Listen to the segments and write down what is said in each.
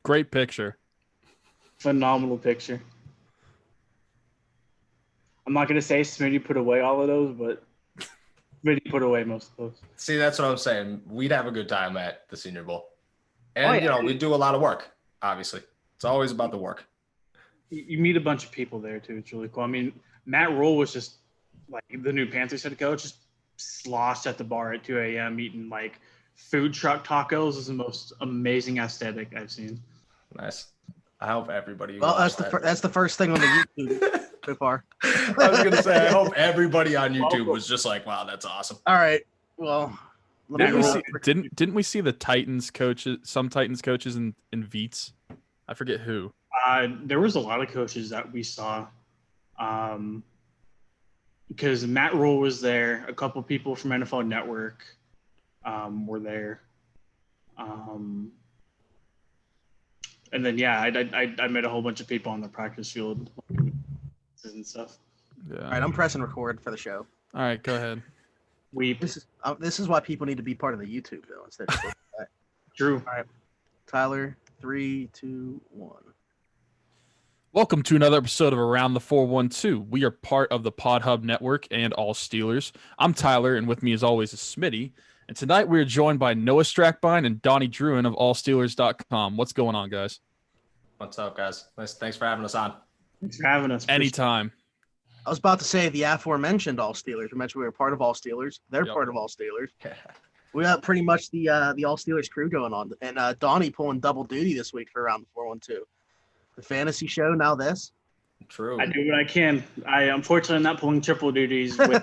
Great picture. Phenomenal picture. I'm not gonna say Smitty put away all of those, but Smitty put away most of those. See, that's what I'm saying. We'd have a good time at the Senior Bowl. And, Oh, yeah. we do a lot of work, obviously. It's always about the work. You meet a bunch of people there, too. It's really cool. I mean, Matt Rule was just, like, the new Panthers head coach, just sloshed at the bar at 2 a.m. eating, like, food truck tacos. Is the most amazing aesthetic I've seen. Nice. I hope everybody. Well, that's the first thing on the YouTube so far. I was gonna say, I hope everybody on YouTube was just like, "Wow, that's awesome." All right. Well, didn't we see the Titans coaches? Some Titans coaches in Veets. I forget who. There was a lot of coaches that we saw, because Matt Rule was there. A couple people from NFL Network were there. And then, yeah, I met a whole bunch of people on the practice field and stuff. Yeah. All right, I'm pressing record for the show. All right, go ahead. This is why people need to be part of the YouTube though instead of that. True. All right, Tyler, 3, 2, 1. Welcome to another episode of Around the 412. We are part of the Pod Hub Network and All Steelers. I'm Tyler, and with me as always is Smitty. And tonight we are joined by Noah Strackbein and Donnie Druin of AllSteelers.com. What's going on, guys? What's up, guys? Thanks for having us on. Thanks for having us. Anytime. I was about to say the aforementioned All Steelers. We mentioned we were part of All Steelers. They're part of All Steelers. We got pretty much the All Steelers crew going on, and Donnie pulling double duty this week for Around the 412. The fantasy show, now this. True. I do what I can. I unfortunately am not pulling triple duties with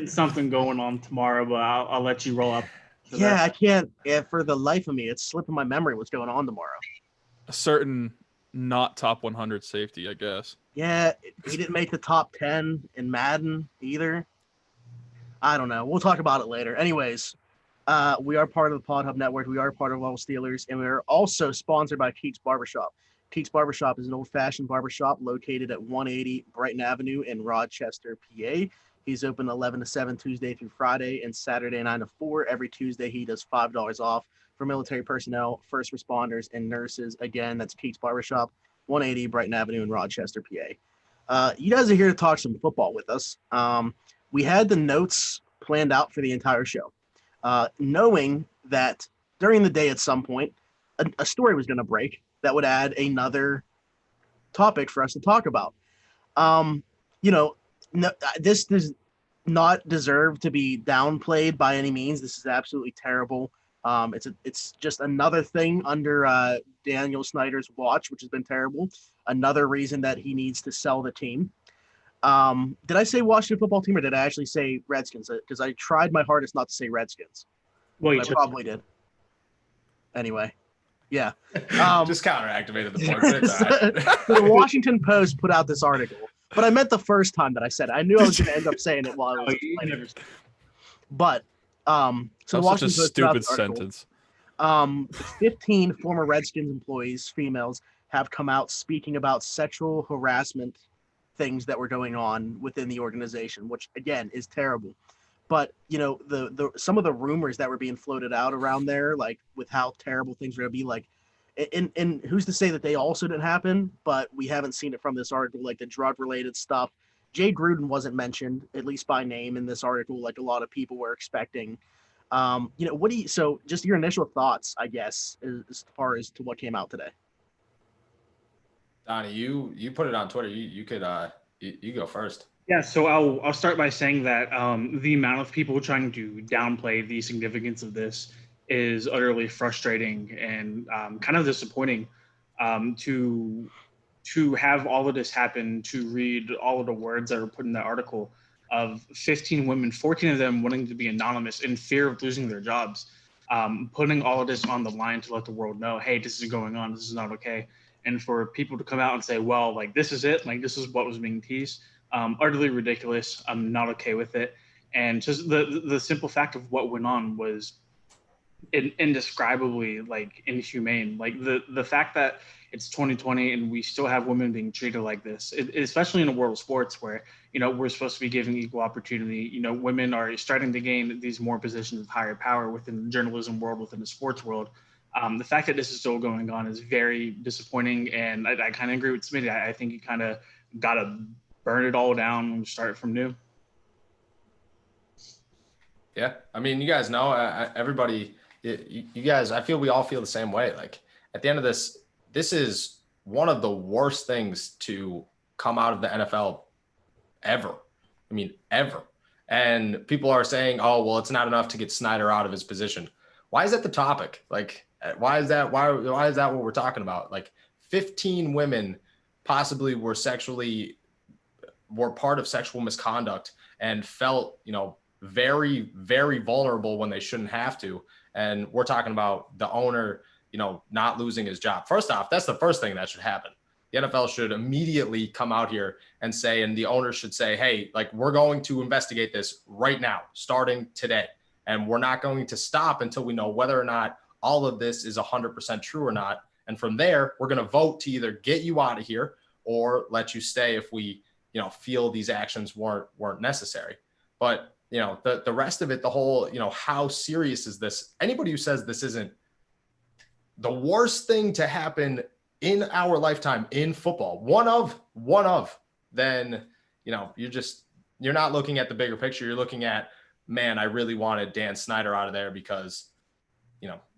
something going on tomorrow, but I'll let you roll up. Yeah, I can't. Yeah, for the life of me, it's slipping my memory what's going on tomorrow. A certain not top 100 safety, I guess. Yeah, he didn't make the top 10 in Madden either. I don't know. We'll talk about it later. Anyways, we are part of the Pod Hub Network. We are part of All Steelers, and we are also sponsored by Keats Barbershop. Keats Barbershop is an old-fashioned barbershop located at 180 Brighton Avenue in Rochester, PA. He's open 11 to 7 Tuesday through Friday and Saturday 9 to 4. Every Tuesday, he does $5 off for military personnel, first responders, and nurses. Again, that's Keats Barbershop, 180 Brighton Avenue in Rochester, PA. You guys are here to talk some football with us. We had the notes planned out for the entire show, knowing that during the day at some point, a story was going to break that would add another topic for us to talk about. This does not deserve to be downplayed by any means. This is absolutely terrible. It's just another thing under Daniel Snyder's watch, which has been terrible. Another reason that he needs to sell the team. Did I say Washington football team or did I actually say Redskins? Because I tried my hardest not to say Redskins. Well, I probably did. Anyway, yeah. Just counteractivated the point. But it's all right. The Washington Post put out this article, but I meant the first time that I said it. I knew I was going to end up saying it while I was explaining. But so that was such a stupid sentence. 15 former Redskins employees, females, have come out speaking about sexual harassment things that were going on within the organization, which again is terrible. But the some of the rumors that were being floated out around there, like with how terrible things were going to be, like, and who's to say that they also didn't happen? But we haven't seen it from this article, like the drug-related stuff. Jay Gruden wasn't mentioned, at least by name, in this article, like a lot of people were expecting. So just your initial thoughts, I guess, as far as to what came out today. Donnie, you put it on Twitter. You could you go first. Yeah, so I'll start by saying that the amount of people trying to downplay the significance of this is utterly frustrating and kind of disappointing. To have all of this happen, to read all of the words that are put in that article of 15 women, 14 of them wanting to be anonymous in fear of losing their jobs, putting all of this on the line to let the world know, hey, this is going on, this is not okay. And for people to come out and say, well, like, this is it, like, this is what was being teased, utterly ridiculous. I'm not okay with it. And just the simple fact of what went on was indescribably, like, inhumane. Like, the fact that it's 2020 and we still have women being treated like this, especially in the world of sports where, we're supposed to be giving equal opportunity. Women are starting to gain these more positions of higher power within the journalism world, within the sports world. The fact that this is still going on is very disappointing. And I kind of agree with Smitty. I think you kind of got to burn it all down and start from new. Yeah. I mean, you guys know, everybody, you guys, I feel we all feel the same way. Like at the end of this is one of the worst things to come out of the NFL ever. I mean, ever. And people are saying, oh, well, it's not enough to get Snyder out of his position. Why is that the topic? Like, why is that what we're talking about? Like 15 women possibly were part of sexual misconduct and felt, very, very vulnerable when they shouldn't have to. And we're talking about the owner, not losing his job. First off, that's the first thing that should happen. The NFL should immediately come out here and say, and the owner should say, hey, like, we're going to investigate this right now, starting today. And we're not going to stop until we know whether or not all of this is 100% true or not. And from there, we're going to vote to either get you out of here or let you stay if we, feel these actions weren't necessary. But, the rest of it, the whole, how serious is this? Anybody who says this isn't the worst thing to happen in our lifetime in football, one of, then, you're not looking at the bigger picture. You're looking at, man, I really wanted Dan Snyder out of there because,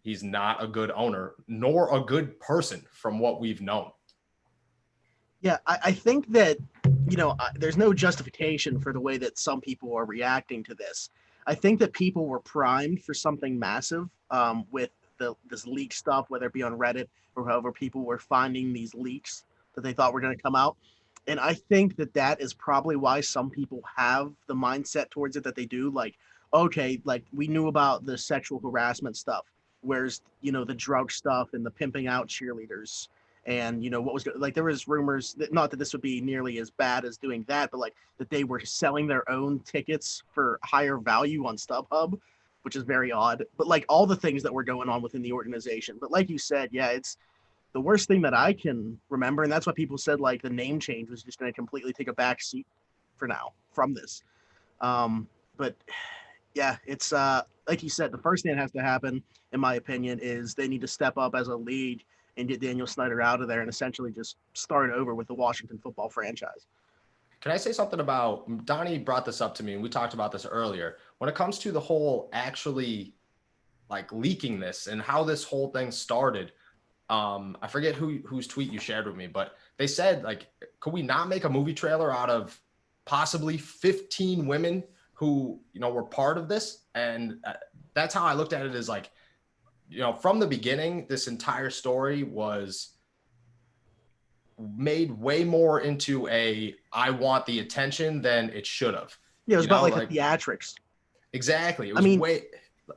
he's not a good owner nor a good person from what we've known. Yeah, I think that, there's no justification for the way that some people are reacting to this. I think that people were primed for something massive with this leak stuff, whether it be on Reddit or however people were finding these leaks that they thought were going to come out. And I think that is probably why some people have the mindset towards it that they do. Like, okay, like we knew about the sexual harassment stuff, whereas, the drug stuff and the pimping out cheerleaders. And, what was like, there was rumors that not that this would be nearly as bad as doing that, but like that they were selling their own tickets for higher value on StubHub, which is very odd. But like all the things that were going on within the organization. But like you said, yeah, it's the worst thing that I can remember. And that's why people said like the name change was just going to completely take a back seat for now from this. But yeah, it's like you said, the first thing that has to happen, in my opinion, is they need to step up as a league and get Daniel Snyder out of there and essentially just start over with the Washington football franchise. Can I say something about, Donnie brought this up to me and we talked about this earlier. When it comes to the whole actually like leaking this and how this whole thing started, I forget whose tweet you shared with me, but they said like, could we not make a movie trailer out of possibly 15 women who, were part of this? And that's how I looked at it, as like, from the beginning, this entire story was made way more into I want the attention than it should have. Yeah, it was about like the theatrics. Exactly. It was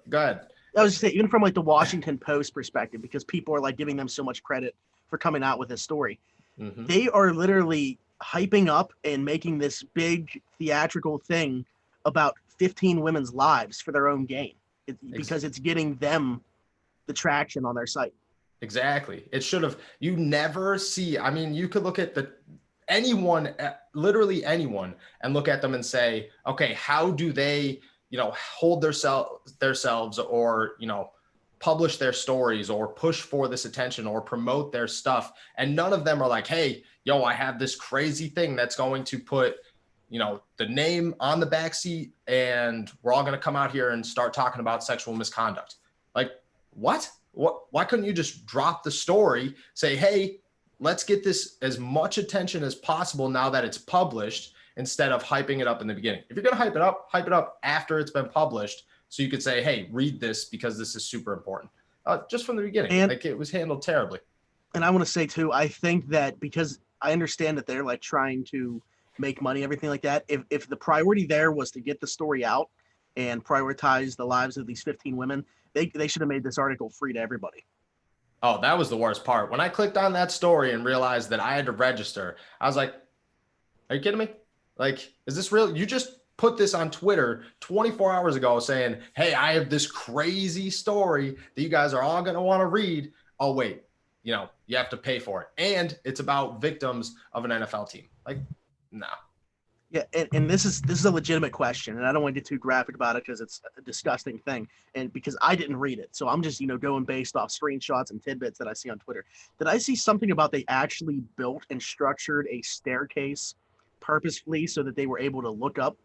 go ahead. I was just saying, even from like the Washington Post perspective, because people are like giving them so much credit for coming out with this story. Mm-hmm. They are literally hyping up and making this big theatrical thing about 15 women's lives for their own gain. Because it's getting them the traction on their site. Exactly. It should have, you never see, I mean, you could look at anyone, literally anyone, and look at them and say, okay, how do they, hold themselves or, publish their stories or push for this attention or promote their stuff. And none of them are like, hey, I have this crazy thing that's going to put, the name on the backseat and we're all going to come out here and start talking about sexual misconduct. Like, what? Why couldn't you just drop the story, say, hey, let's get this as much attention as possible now that it's published, instead of hyping it up in the beginning? If you're going to hype it up after it's been published, so you could say, hey, read this because this is super important. Just from the beginning, and like, it was handled terribly. And I want to say too, I think that because I understand that they're like trying to make money, everything like that. If the priority there was to get the story out and prioritize the lives of these 15 women, they should have made this article free to everybody. Oh, that was the worst part. When I clicked on that story and realized that I had to register, I was like, are you kidding me? Like, is this real? You just put this on Twitter 24 hours ago saying, hey, I have this crazy story that you guys are all going to want to read. Oh, wait, you have to pay for it. And it's about victims of an NFL team. Like, nah. Yeah, and this is a legitimate question, and I don't want to get too graphic about it because it's a disgusting thing, and because I didn't read it, so I'm just going based off screenshots and tidbits that I see on Twitter. Did I see something about they actually built and structured a staircase purposefully so that they were able to look up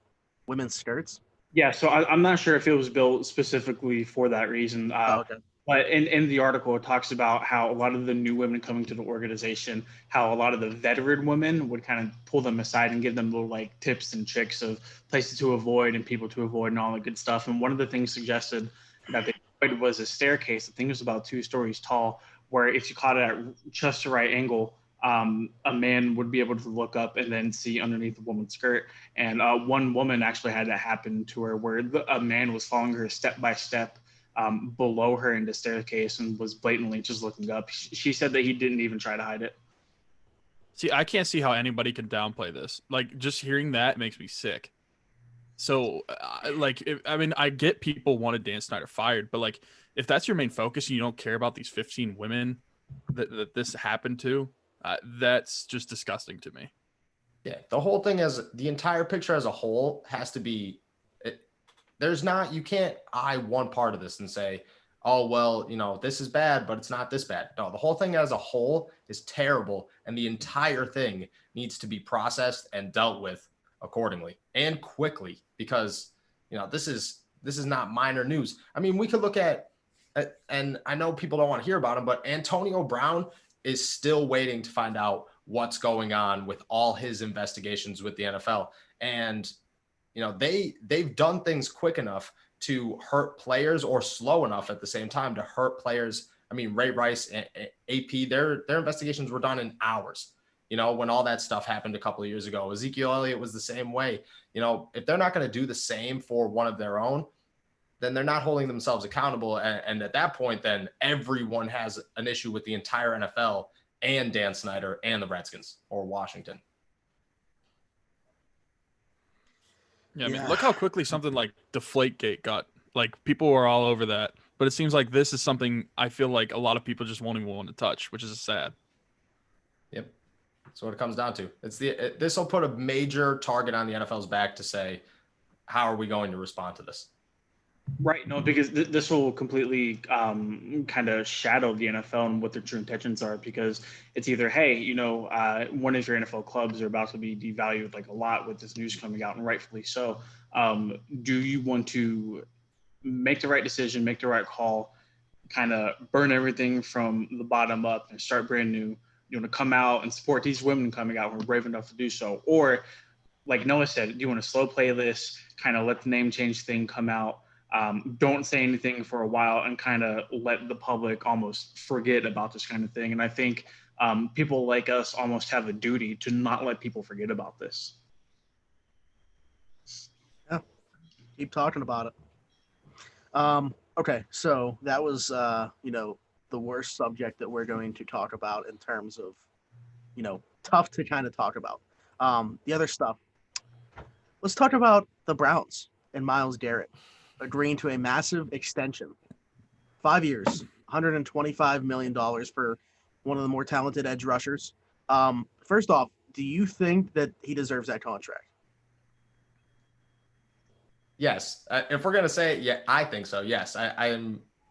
women's skirts? Yeah, so I'm not sure if it was built specifically for that reason. Okay. But in the article, it talks about how a lot of the new women coming to the organization, how a lot of the veteran women would kind of pull them aside and give them little like tips and tricks of places to avoid and people to avoid and all that good stuff. And one of the things suggested that they avoided was a staircase. I think it was about 2 stories tall, where if you caught it at just the right angle, a man would be able to look up and then see underneath the woman's skirt. And one woman actually had that happen to her, where a man was following her step by step below her in the staircase and was blatantly just looking up. She said that he didn't even try to hide it. See, I can't see how anybody can downplay this. Like, just hearing that makes me sick. So, I get people wanted Dan Snyder fired, but like, if that's your main focus and you don't care about these 15 women that this happened to, that's just disgusting to me. Yeah, the whole thing the entire picture as a whole has to be. You can't eye one part of this and say, oh, well, this is bad, but it's not this bad. No, the whole thing as a whole is terrible. And the entire thing needs to be processed and dealt with accordingly and quickly, because, this is not minor news. I mean, we could look at, and I know people don't want to hear about him, but Antonio Brown is still waiting to find out what's going on with all his investigations with the NFL. And they've done things quick enough to hurt players, or slow enough at the same time to hurt players. I mean, Ray Rice and AP, their investigations were done in hours, when all that stuff happened a couple of years ago. Ezekiel Elliott was the same way. If they're not going to do the same for one of their own, then they're not holding themselves accountable. And at that point, then everyone has an issue with the entire NFL and Dan Snyder and the Redskins or Washington. Yeah, I mean, look how quickly something like Deflategate got. Like, people were all over that. But it seems like this is something I feel like a lot of people just won't even want to touch, which is sad. Yep. That's what it comes down to. This will put a major target on the NFL's back to say, how are we going to respond to this? Right. No, because this will completely kind of shadow the NFL and what their true intentions are, because it's either, hey, one of your NFL clubs are about to be devalued like a lot with this news coming out, and rightfully so. Do you want to make the right decision, make the right call, kind of burn everything from the bottom up and start brand new? You want to come out and support these women coming out who are brave enough to do so? Or, like Noah said, do you want to slow play this, kind of let the name change thing come out? Don't say anything for a while and kind of let the public almost forget about this kind of thing. And I think people like us almost have a duty to not let people forget about this. Yeah, keep talking about it. Okay, so that was, the worst subject that we're going to talk about in terms of, tough to kind of talk about. The other stuff, let's talk about the Browns and Myles Garrett agreeing to a massive extension. 5 years, $125 million for one of the more talented edge rushers. First off, do you think that he deserves that contract? Yes. If we're going to say it, yeah, I think so. Yes.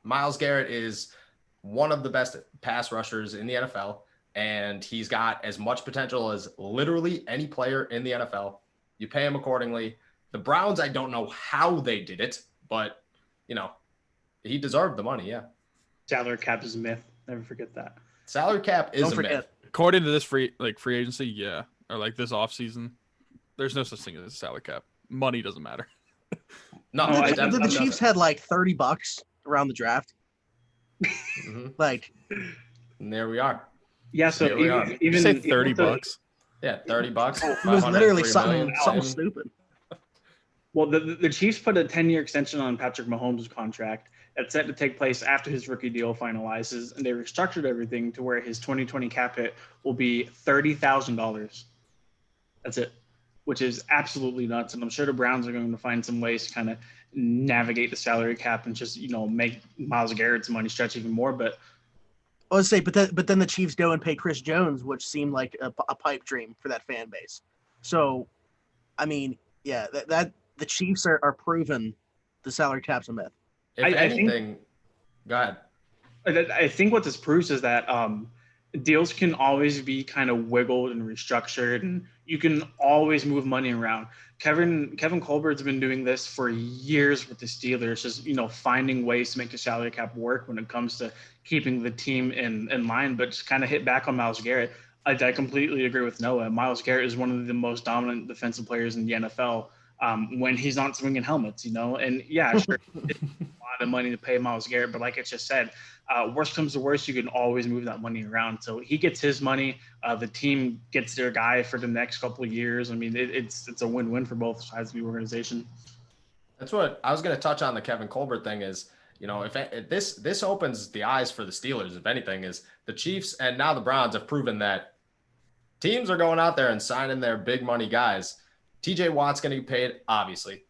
Myles Garrett is one of the best pass rushers in the NFL, and he's got as much potential as literally any player in the NFL. You pay him accordingly. The Browns, I don't know how they did it, but, he deserved the money, yeah. Salary cap is a myth. Never forget that. Salary cap is a myth. According to this free agency, yeah, or like this offseason, there's no such thing as a salary cap. Money doesn't matter. No, did the Chiefs had like $30 around the draft? Mm-hmm. Like, and there we are. Yeah, so even you say $30. Yeah, $30. It was literally something stupid. Well, the Chiefs put a 10-year extension on Patrick Mahomes' contract that's set to take place after his rookie deal finalizes, and they restructured everything to where his 2020 cap hit will be $30,000. That's it, which is absolutely nuts. And I'm sure the Browns are going to find some ways to kind of navigate the salary cap and just, make Myles Garrett's money stretch even more. But I would say, but then the Chiefs go and pay Chris Jones, which seemed like a pipe dream for that fan base. So, I mean, yeah, that the Chiefs are proven the salary cap's a myth. If I think anything, go ahead. I think what this proves is that deals can always be kind of wiggled and restructured, and you can always move money around. Kevin Colbert's been doing this for years with the Steelers, just finding ways to make the salary cap work when it comes to keeping the team in line. But just kind of hit back on Myles Garrett. I completely agree with Noah. Myles Garrett is one of the most dominant defensive players in the NFL when he's not swinging helmets, And yeah, sure, it's a lot of money to pay Myles Garrett, but like I just said, worst comes to worst, you can always move that money around. So he gets his money. The team gets their guy for the next couple of years. I mean, it's a win-win for both sides of the organization. That's what I was going to touch on. The Kevin Colbert thing is, if this opens the eyes for the Steelers, if anything, is the Chiefs and now the Browns have proven that teams are going out there and signing their big money guys. TJ Watt's going to get paid, obviously.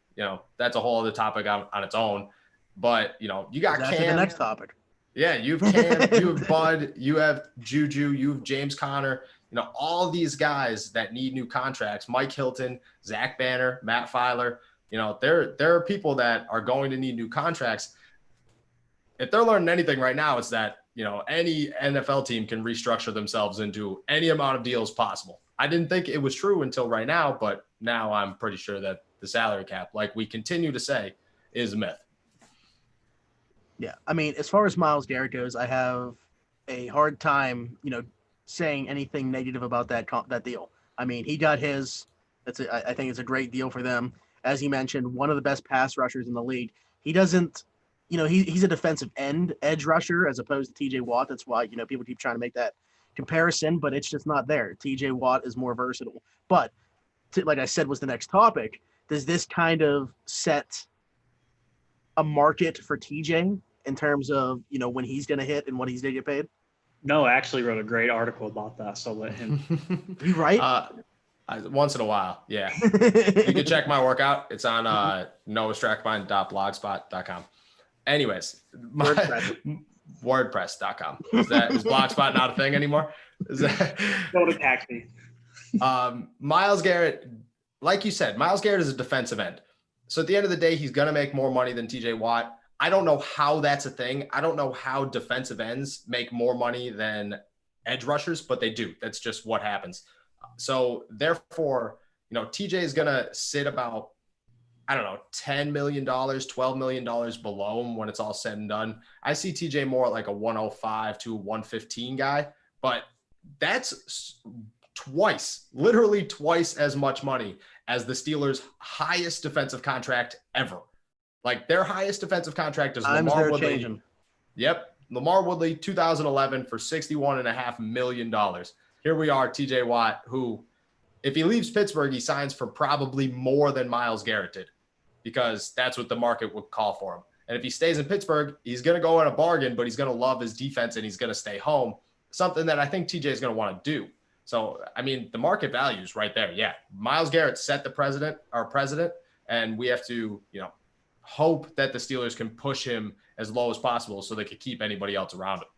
That's a whole other topic on its own. But, you got That's Cam. the next topic. Yeah, you have Cam, you have Bud, you have Juju, you have James Conner. All these guys that need new contracts. Mike Hilton, Zach Banner, Matt Filer. There are people that are going to need new contracts. If they're learning anything right now, it's that, any NFL team can restructure themselves into any amount of deals possible. I didn't think it was true until right now, but now I'm pretty sure that the salary cap, like we continue to say, is a myth. Yeah, I mean, as far as Myles Garrett goes, I have a hard time, saying anything negative about that deal. I mean, he got his. I think it's a great deal for them. As he mentioned, one of the best pass rushers in the league. He doesn't, he's a defensive end edge rusher as opposed to T.J. Watt. That's why people keep trying to make that comparison, but it's just not there. T.J. Watt is more versatile. But like I said, was the next topic. Does this kind of set a market for TJ in terms of when he's going to hit and what he's going to get paid? No, I actually wrote a great article about that, so let him. You right? Once in a while, yeah. You can check my workout. It's on noahstrackbein.blogspot.com. Anyways, WordPress.com. Is Blogspot not a thing anymore? Don't attack me. Myles Garrett, like you said, Myles Garrett is a defensive end. So at the end of the day, he's going to make more money than TJ Watt. I don't know how that's a thing. I don't know how defensive ends make more money than edge rushers, but they do. That's just what happens. So therefore, TJ is going to sit about, I don't know, $10 million, $12 million below him when it's all said and done. I see TJ more like a 105 to 115 guy, but that's literally twice as much money as the Steelers' highest defensive contract ever. Like their highest defensive contract is Lamar Woodley. Changing. Yep. Lamar Woodley, 2011 for $61.5 million. Here we are, TJ Watt, who, if he leaves Pittsburgh, he signs for probably more than Myles Garrett did because that's what the market would call for him. And if he stays in Pittsburgh, he's going to go at a bargain, but he's going to love his defense and he's going to stay home, something that I think TJ is going to want to do. So, I mean, the market value is right there. Yeah. Myles Garrett set the president, and we have to, hope that the Steelers can push him as low as possible so they could keep anybody else around him.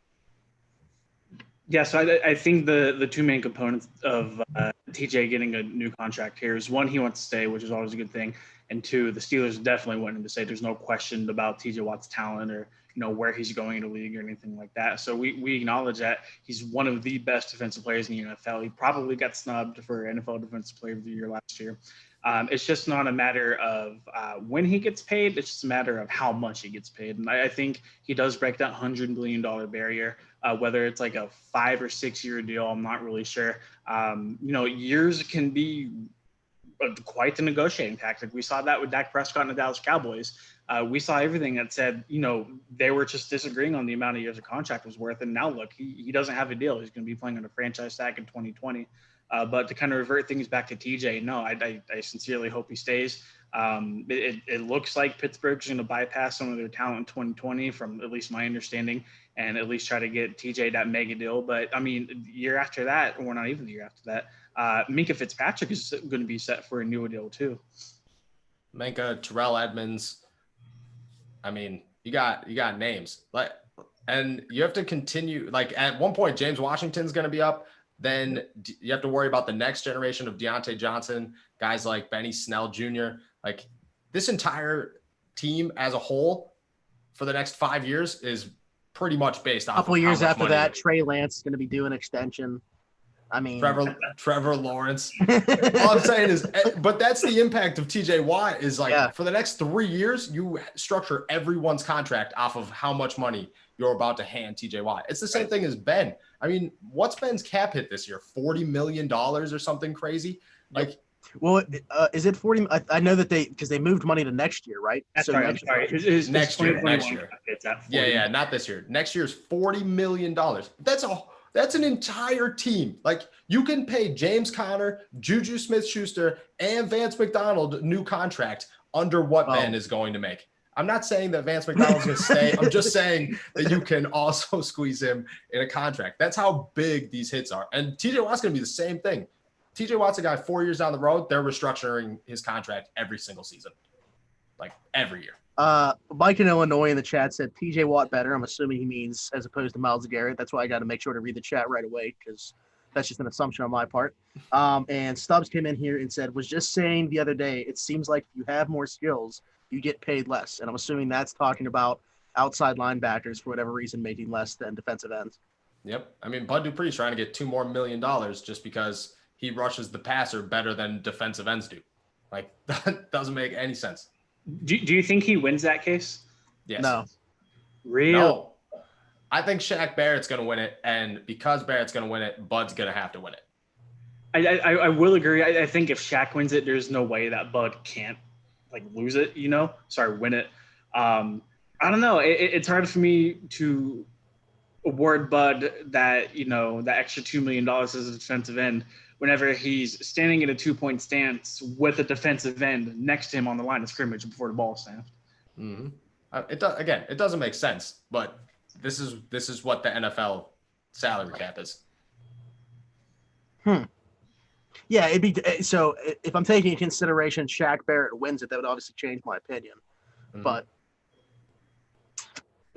Yeah, so I think the two main components of TJ getting a new contract here is one, he wants to stay, which is always a good thing, and two, the Steelers definitely want him to stay. There's no question about TJ Watt's talent or where he's going in the league or anything like that. So we acknowledge that he's one of the best defensive players in the NFL. He probably got snubbed for NFL Defensive Player of the Year last year. It's just not a matter of when he gets paid. It's just a matter of how much he gets paid. And I think he does break that $100 million barrier, whether it's like a 5 or 6 year deal. I'm not really sure. Years can be quite the negotiating tactic. We saw that with Dak Prescott and the Dallas Cowboys. We saw everything that said, they were just disagreeing on the amount of years a contract was worth. And now look, he doesn't have a deal. He's going to be playing on a franchise tag in 2020. But to kind of revert things back to TJ, no, I sincerely hope he stays. It looks like Pittsburgh's going to bypass some of their talent in 2020 from at least my understanding and at least try to get TJ that mega deal. But, I mean, the year after that, or not even the year after that, Minkah Fitzpatrick is going to be set for a new deal too. Minkah, Terrell Edmonds. I mean, you got names. And you have to continue. Like at one point, James Washington's going to be up. Then you have to worry about the next generation of Deontay Johnson, guys like Benny Snell Jr. Like this entire team as a whole for the next 5 years is pretty much based off. A couple of years after money that, Trey Lance is going to be doing extension. I mean, Trevor Lawrence. All I'm saying is, but that's the impact of TJ Watt is like for the next 3 years, you structure everyone's contract off of how much money you're about to hand TJ Watt. It's the same thing as Ben. I mean, what's Ben's cap hit this year? $40 million or something crazy? Like, well, is it 40? I know that because they moved money to next year, right? That's right. I'm sorry. It's next year. It's at 40. Yeah, not this year. Next year's $40 million. That's an entire team. Like you can pay James Conner, Juju Smith-Schuster, and Vance McDonald new contract under what Ben is going to make. I'm not saying that Vance McDonald's going to stay. I'm just saying that you can also squeeze him in a contract. That's how big these hits are. And TJ Watt's going to be the same thing. TJ Watt's a guy 4 years down the road. They're restructuring his contract every single season, like every year. Mike in Illinois in the chat said TJ Watt better. I'm assuming he means as opposed to Myles Garrett. That's why I got to make sure to read the chat right away because that's just an assumption on my part. And Stubbs came in here and said, was just saying the other day, it seems like if you have more skills, you get paid less. And I'm assuming that's talking about outside linebackers for whatever reason making less than defensive ends. Yep. I mean, Bud Dupree's trying to get $2 more million just because he rushes the passer better than defensive ends do. Like, that doesn't make any sense. Do you think he wins that case? Yes. No. Real? No. I think Shaq Barrett's going to win it. And because Barrett's going to win it, Bud's going to have to win it. I will agree. I think if Shaq wins it, there's no way that Bud can't lose it, win it. I don't know. It's hard for me to award Bud that extra $2 million as a defensive end whenever he's standing in a 2-point stance with a defensive end next to him on the line of scrimmage before the ball snapped. Mm-hmm. It doesn't make sense, but this is what the NFL salary cap is. Yeah, it'd be so. If I'm taking into consideration Shaq Barrett wins it, that would obviously change my opinion. Mm-hmm. But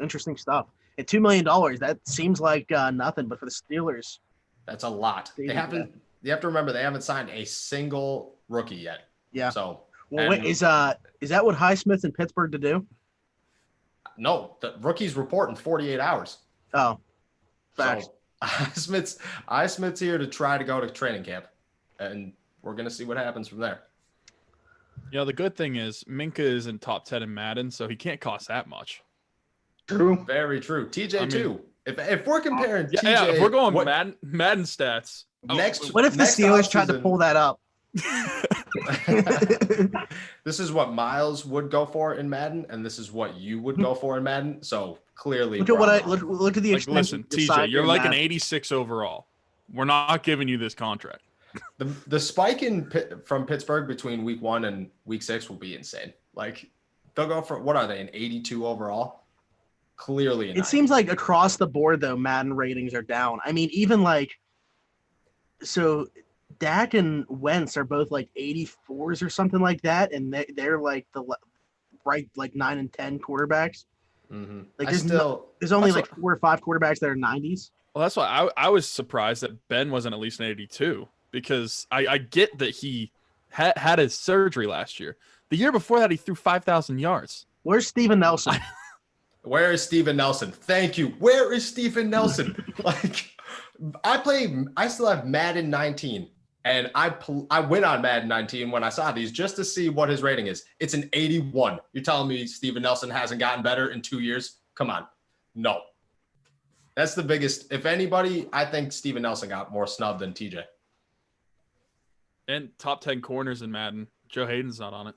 interesting stuff. At $2 million, that seems like nothing. But for the Steelers, that's a lot. They haven't. You have to remember they haven't signed a single rookie yet. Yeah. So, wait, is that what Highsmith's in Pittsburgh to do? No, the rookies report in 48 hours. Oh, facts. So, Highsmith's here to try to go to training camp, and we're gonna see what happens from there. The good thing is Minka is in top 10 in Madden, so he can't cost that much. True. Very true. TJ too. If we're comparing TJ, if we're going Madden stats. What if the Steelers tried to pull that up? This is what Miles would go for in Madden, and this is what you would go for in Madden. So clearly, look at the extension. Listen, TJ, you're like an 86 overall. We're not giving you this contract. The spike from Pittsburgh between week 1 and week 6 will be insane. Like they'll go for, what are they, an 82 overall? Clearly, it seems like across the board though, Madden ratings are down. I mean, even so Dak and Wentz are both like 84s or something like that, and they're like the right 9 and 10 quarterbacks. Mm-hmm. Like there's only 4 or 5 quarterbacks that are 90s. Well, that's why I was surprised that Ben wasn't at least an 82 because I get that he had his surgery last year. The year before that, he threw 5,000 yards. Where's Steven Nelson? Where is Steven Nelson? Thank you. Where is Steven Nelson? I still have Madden 19, and I went on Madden 19 when I saw these just to see what his rating is. It's an 81. You're telling me Steven Nelson hasn't gotten better in 2 years? Come on. No. That's the biggest. If anybody, I think Steven Nelson got more snub than TJ. And top 10 corners in Madden. Joe Hayden's not on it.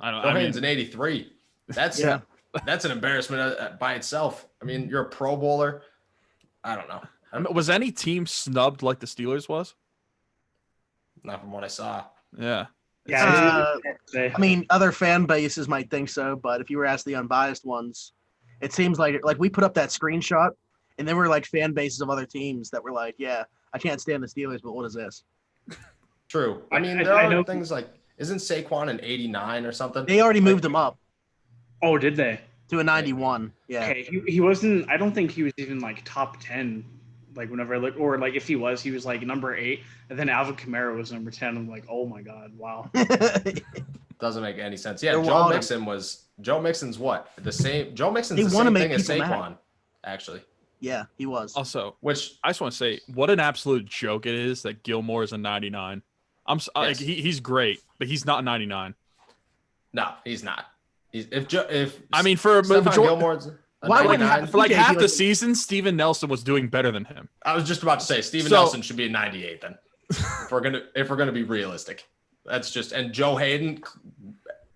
Joe Hayden's an 83. That's that's an embarrassment by itself. I mean, you're a Pro Bowler. I don't know. Was any team snubbed like the Steelers was? Not from what I saw. Yeah. Yeah. I mean, other fan bases might think so, but if you were asked the unbiased ones, it seems like we put up that screenshot, and there were fan bases of other teams that were like, "Yeah, I can't stand the Steelers, but what is this?" True. I mean, there are things like, isn't Saquon an 89 or something? They already moved him up. Oh, did they? To a 91. Yeah. Okay, he wasn't. I don't think he was even like top 10. Like whenever I look, or like if he was like number 8, and then Alvin Kamara was number 10. I'm like, oh my god, wow. Doesn't make any sense. Yeah, They're Joe wild. Mixon's what? The same. Joe Mixon's They the wanna same make thing as people Saquon, mad. actually. Yeah, he was. Also, Which I just want to say what an absolute joke it is that Gilmore is a 99. Like Yes. he's great, but he's not 99. no, he's not. If I mean, for Stephon major- Gilmore's a Why would 99, for like TJ half be the like- season, Steven Nelson was doing better than him. I was just about to say Steven So- Nelson should be a 98 then. if we're gonna be realistic, that's just and Joe Hayden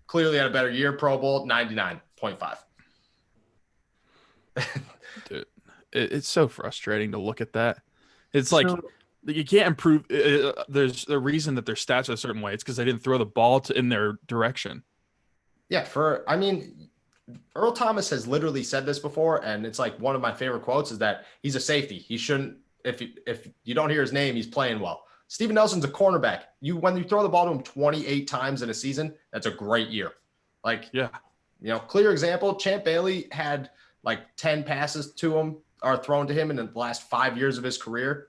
clearly had a better year. Pro Bowl 99.5. Dude, it's so frustrating to look at that. It's like So- you can't improve. There's a reason that their stats are a certain way. It's because they didn't throw the ball in their direction. Yeah, I mean, Earl Thomas has literally said this before, and it's like one of my favorite quotes is that he's a safety. He shouldn't. If you don't hear his name, he's playing well. Steven Nelson's a cornerback. When you throw the ball to him 28 times in a season, that's a great year. Like, Yeah. Clear example. Champ Bailey had like 10 passes to him or thrown to him in the last 5 years of his career.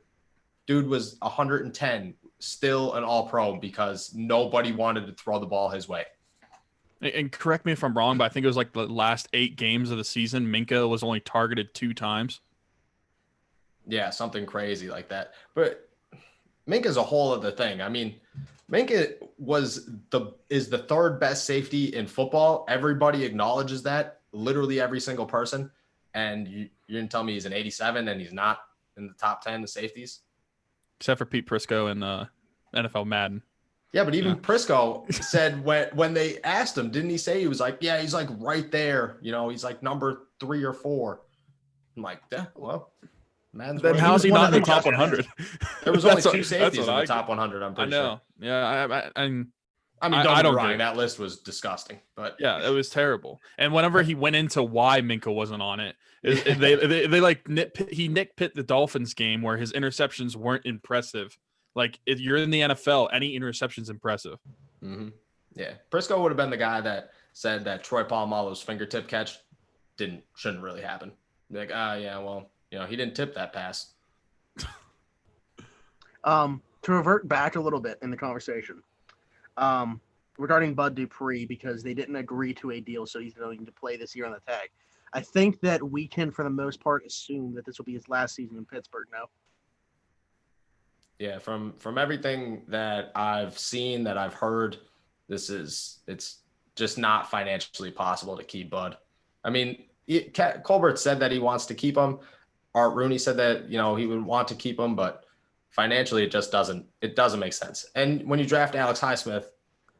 Dude was 110, still an All-Pro because nobody wanted to throw the ball his way. And correct me if I'm wrong, but I think it was like the last 8 games of the season, Minka was only targeted 2 times. Yeah, something crazy like that. But Minka's a whole other thing. I mean, Minka is the third best safety in football. Everybody acknowledges that, literally every single person. And you're going to tell me he's an 87 and he's not in the top 10 of safeties? Except for Pete Prisco and NFL Madden. Yeah, but even Yeah. Prisco said when they asked him, didn't he say he was like, yeah, he's like right there. He's like number 3 or 4. I'm like, yeah, well, Madden's Then right. how's he one not in the that top they 100? There was only That's what- 2 that's safeties what in the I- top 100, I'm I pretty sure. know. Yeah, I mean, I don't don't get me get wrong, it. that list was disgusting. But yeah, it was terrible. And whenever he went into why Minka wasn't on it, they like he nitpicked the Dolphins game where his interceptions weren't impressive. Like if you're in the NFL, any interception's impressive. mhm. Yeah, Prisco would have been the guy that said that Troy Polamalu's fingertip catch shouldn't really happen. Like, yeah, well, he didn't tip that pass. To revert back a little bit in the conversation, regarding Bud Dupree, because they didn't agree to a deal, so he's going to play this year on the tag. I think that we can, for the most part, assume that this will be his last season in Pittsburgh now. Yeah, from everything that I've seen, that I've heard, it's just not financially possible to keep Bud. I mean, Colbert said that he wants to keep him. Art Rooney said that, he would want to keep him, but financially it just doesn't make sense. And when you draft Alex Highsmith,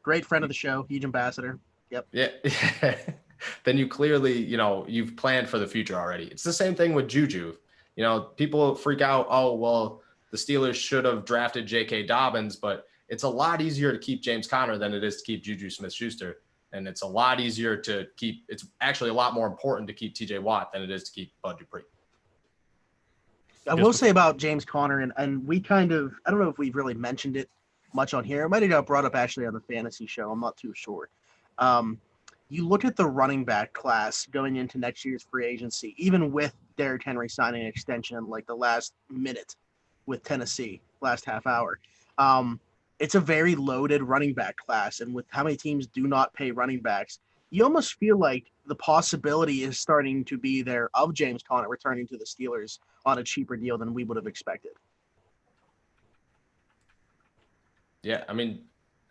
Great friend of the show, huge ambassador. Yep. yeah, then you clearly, you've planned for the future already. It's the same thing with Juju. People freak out, oh, well, the Steelers should have drafted J.K. Dobbins, but it's a lot easier to keep James Conner than it is to keep Juju Smith-Schuster. And it's a lot easier to keep – it's actually a lot more important to keep T.J. Watt than it is to keep Bud Dupree. I will say about James Conner, and we kind of – I don't know if we've really mentioned it much on here. It might have got brought up actually on the fantasy show. I'm not too sure. You look at the running back class going into next year's free agency, even with Derrick Henry signing an extension like the last minute with Tennessee, last half hour. It's a very loaded running back class, and with how many teams do not pay running backs, you almost feel like the possibility is starting to be there of James Conner returning to the Steelers on a cheaper deal than we would have expected. Yeah, I mean,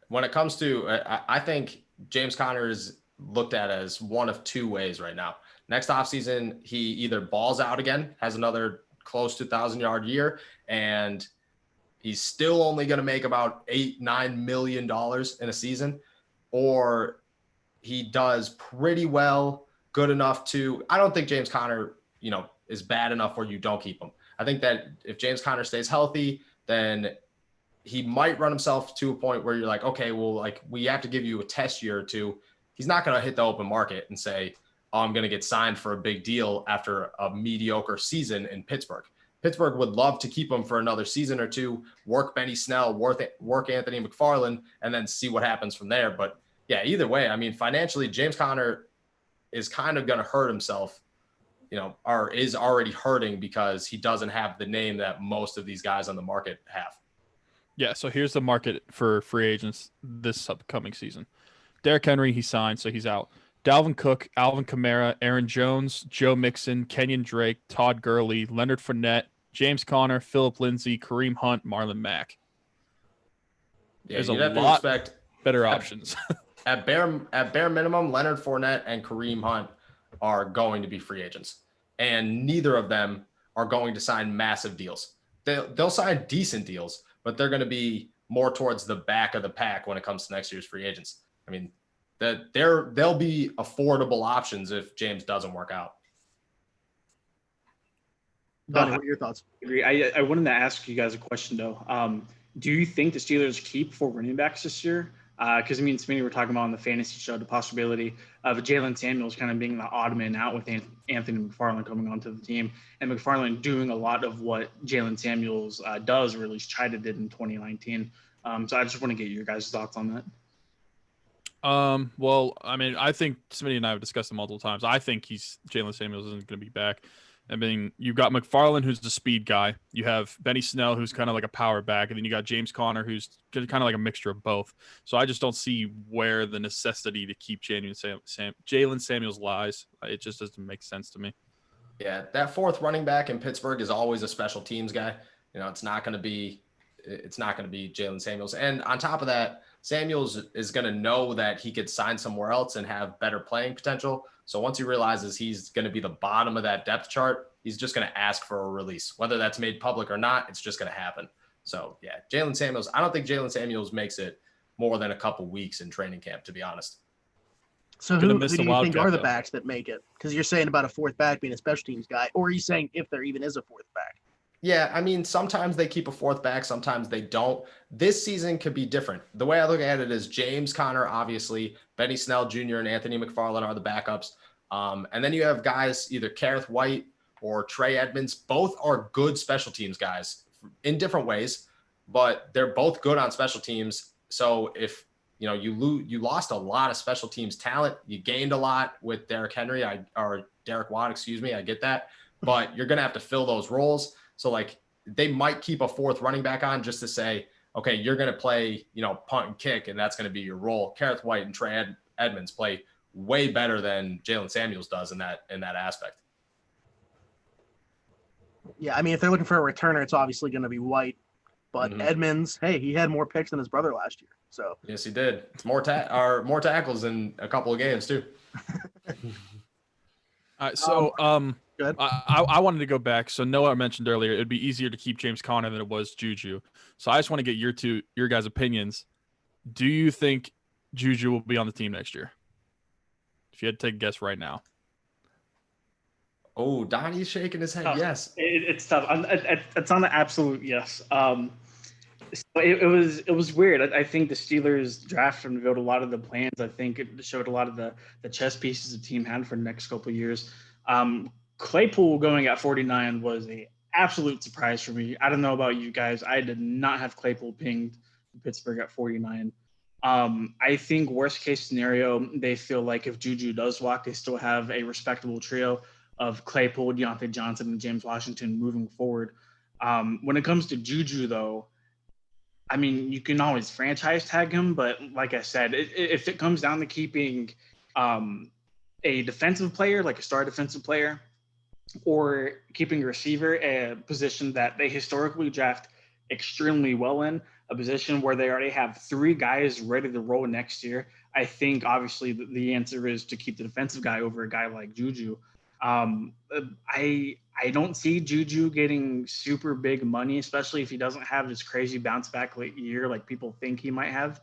when it comes to I think James Conner is looked at as one of 2 ways right now. Next offseason, he either balls out again, has another close to 1,000-yard year, and he's still only going to make about $8-9 million in a season, or he does pretty well, good enough to – I don't think James Conner, is bad enough where you don't keep him. I think that if James Conner stays healthy, then he might run himself to a point where you're like, okay, well, like we have to give you a test year or 2. He's not going to hit the open market and say, oh, I'm going to get signed for a big deal after a mediocre season in Pittsburgh. Pittsburgh would love to keep him for another season or 2, work Benny Snell, work Anthony McFarland, and then see what happens from there. But yeah, either way, I mean, financially, James Conner is kind of going to hurt himself, or is already hurting because he doesn't have the name that most of these guys on the market have. Yeah, so here's the market for free agents this upcoming season. Derrick Henry, he signed, so he's out. Dalvin Cook, Alvin Kamara, Aaron Jones, Joe Mixon, Kenyon Drake, Todd Gurley, Leonard Fournette, James Conner, Phillip Lindsay, Kareem Hunt, Marlon Mack. Yeah, There's you'd a have to lot expect better options. at bare minimum, Leonard Fournette and Kareem Hunt are going to be free agents, and neither of them are going to sign massive deals. They'll sign decent deals, but they're going to be more towards the back of the pack when it comes to next year's free agents. I mean, they'll be affordable options if James doesn't work out. Donnie, what are your thoughts? I agree. I wanted to ask you guys a question though. Do you think the Steelers keep 4 running backs this year? Because me and Smitty were talking about on the fantasy show the possibility of Jalen Samuels kind of being the odd man out with Anthony McFarland coming onto the team, and McFarland doing a lot of what Jalen Samuels does, or at least tried to did in 2019. So I just want to get your guys' thoughts on that. Well, I mean, I think Smitty and I have discussed it multiple times. I think Jalen Samuels isn't going to be back. I mean, you've got McFarland, who's the speed guy. You have Benny Snell, who's kind of like a power back. And then you got James Conner, who's kind of like a mixture of both. So I just don't see where the necessity to keep Jalen Samuels lies. It just doesn't make sense to me. Yeah, that fourth running back in Pittsburgh is always a special teams guy. It's not going to be Jalen Samuels. And on top of that, Samuels is going to know that he could sign somewhere else and have better playing potential. So once he realizes he's going to be the bottom of that depth chart, he's just going to ask for a release. Whether that's made public or not, it's just going to happen. So, yeah, Jalen Samuels, I don't think Jalen Samuels makes it more than a couple weeks in training camp, to be honest. So who do you think are the backs that make it? Because you're saying about a fourth back being a special teams guy, or are you saying if there even is a fourth back? Yeah, I mean, sometimes they keep a fourth back, sometimes they don't. This season could be different. The way I look at it is James Conner, obviously, Benny Snell Jr. and Anthony McFarland are the backups. And then you have guys, either Kareth White or Trey Edmonds. Both are good special teams guys in different ways, but they're both good on special teams. So if you lost a lot of special teams talent, you gained a lot with Derrick Watt, I get that, but you're going to have to fill those roles. So like they might keep a fourth running back on just to say, okay, you're going to play, punt and kick, and that's going to be your role. Kareth White and Trey Edmonds play way better than Jalen Samuels does in that aspect. Yeah, I mean, if they're looking for a returner, it's obviously going to be White. But Edmonds, hey, he had more picks than his brother last year. So yes, he did. It's more tackles in a couple of games too. All right, so good. I wanted to go back. So Noah mentioned earlier it'd be easier to keep James Conner than it was Juju. So I just want to get your guys' opinions. Do you think Juju will be on the team next year? If you had to take a guess right now. Oh, Donnie's shaking his head. Tough. Yes. It's tough. It's on the absolute yes. So it was weird. I think the Steelers draft revealed a lot of the plans. I think it showed a lot of the chess pieces the team had for the next couple of years. Claypool going at 49 was a absolute surprise for me. I don't know about you guys. I did not have Claypool pinged in Pittsburgh at 49. I think worst case scenario, they feel like if Juju does walk, they still have a respectable trio of Claypool, Deontay Johnson, and James Washington moving forward. When it comes to Juju, though, I mean, you can always franchise tag him, but like I said, if it comes down to keeping a defensive player, like a star defensive player, or keeping a receiver, a position that they historically draft extremely well in, a position where they already have 3 guys ready to roll next year, I think obviously the answer is to keep the defensive guy over a guy like Juju. I don't see Juju getting super big money, especially if he doesn't have this crazy bounce back late year like people think he might have.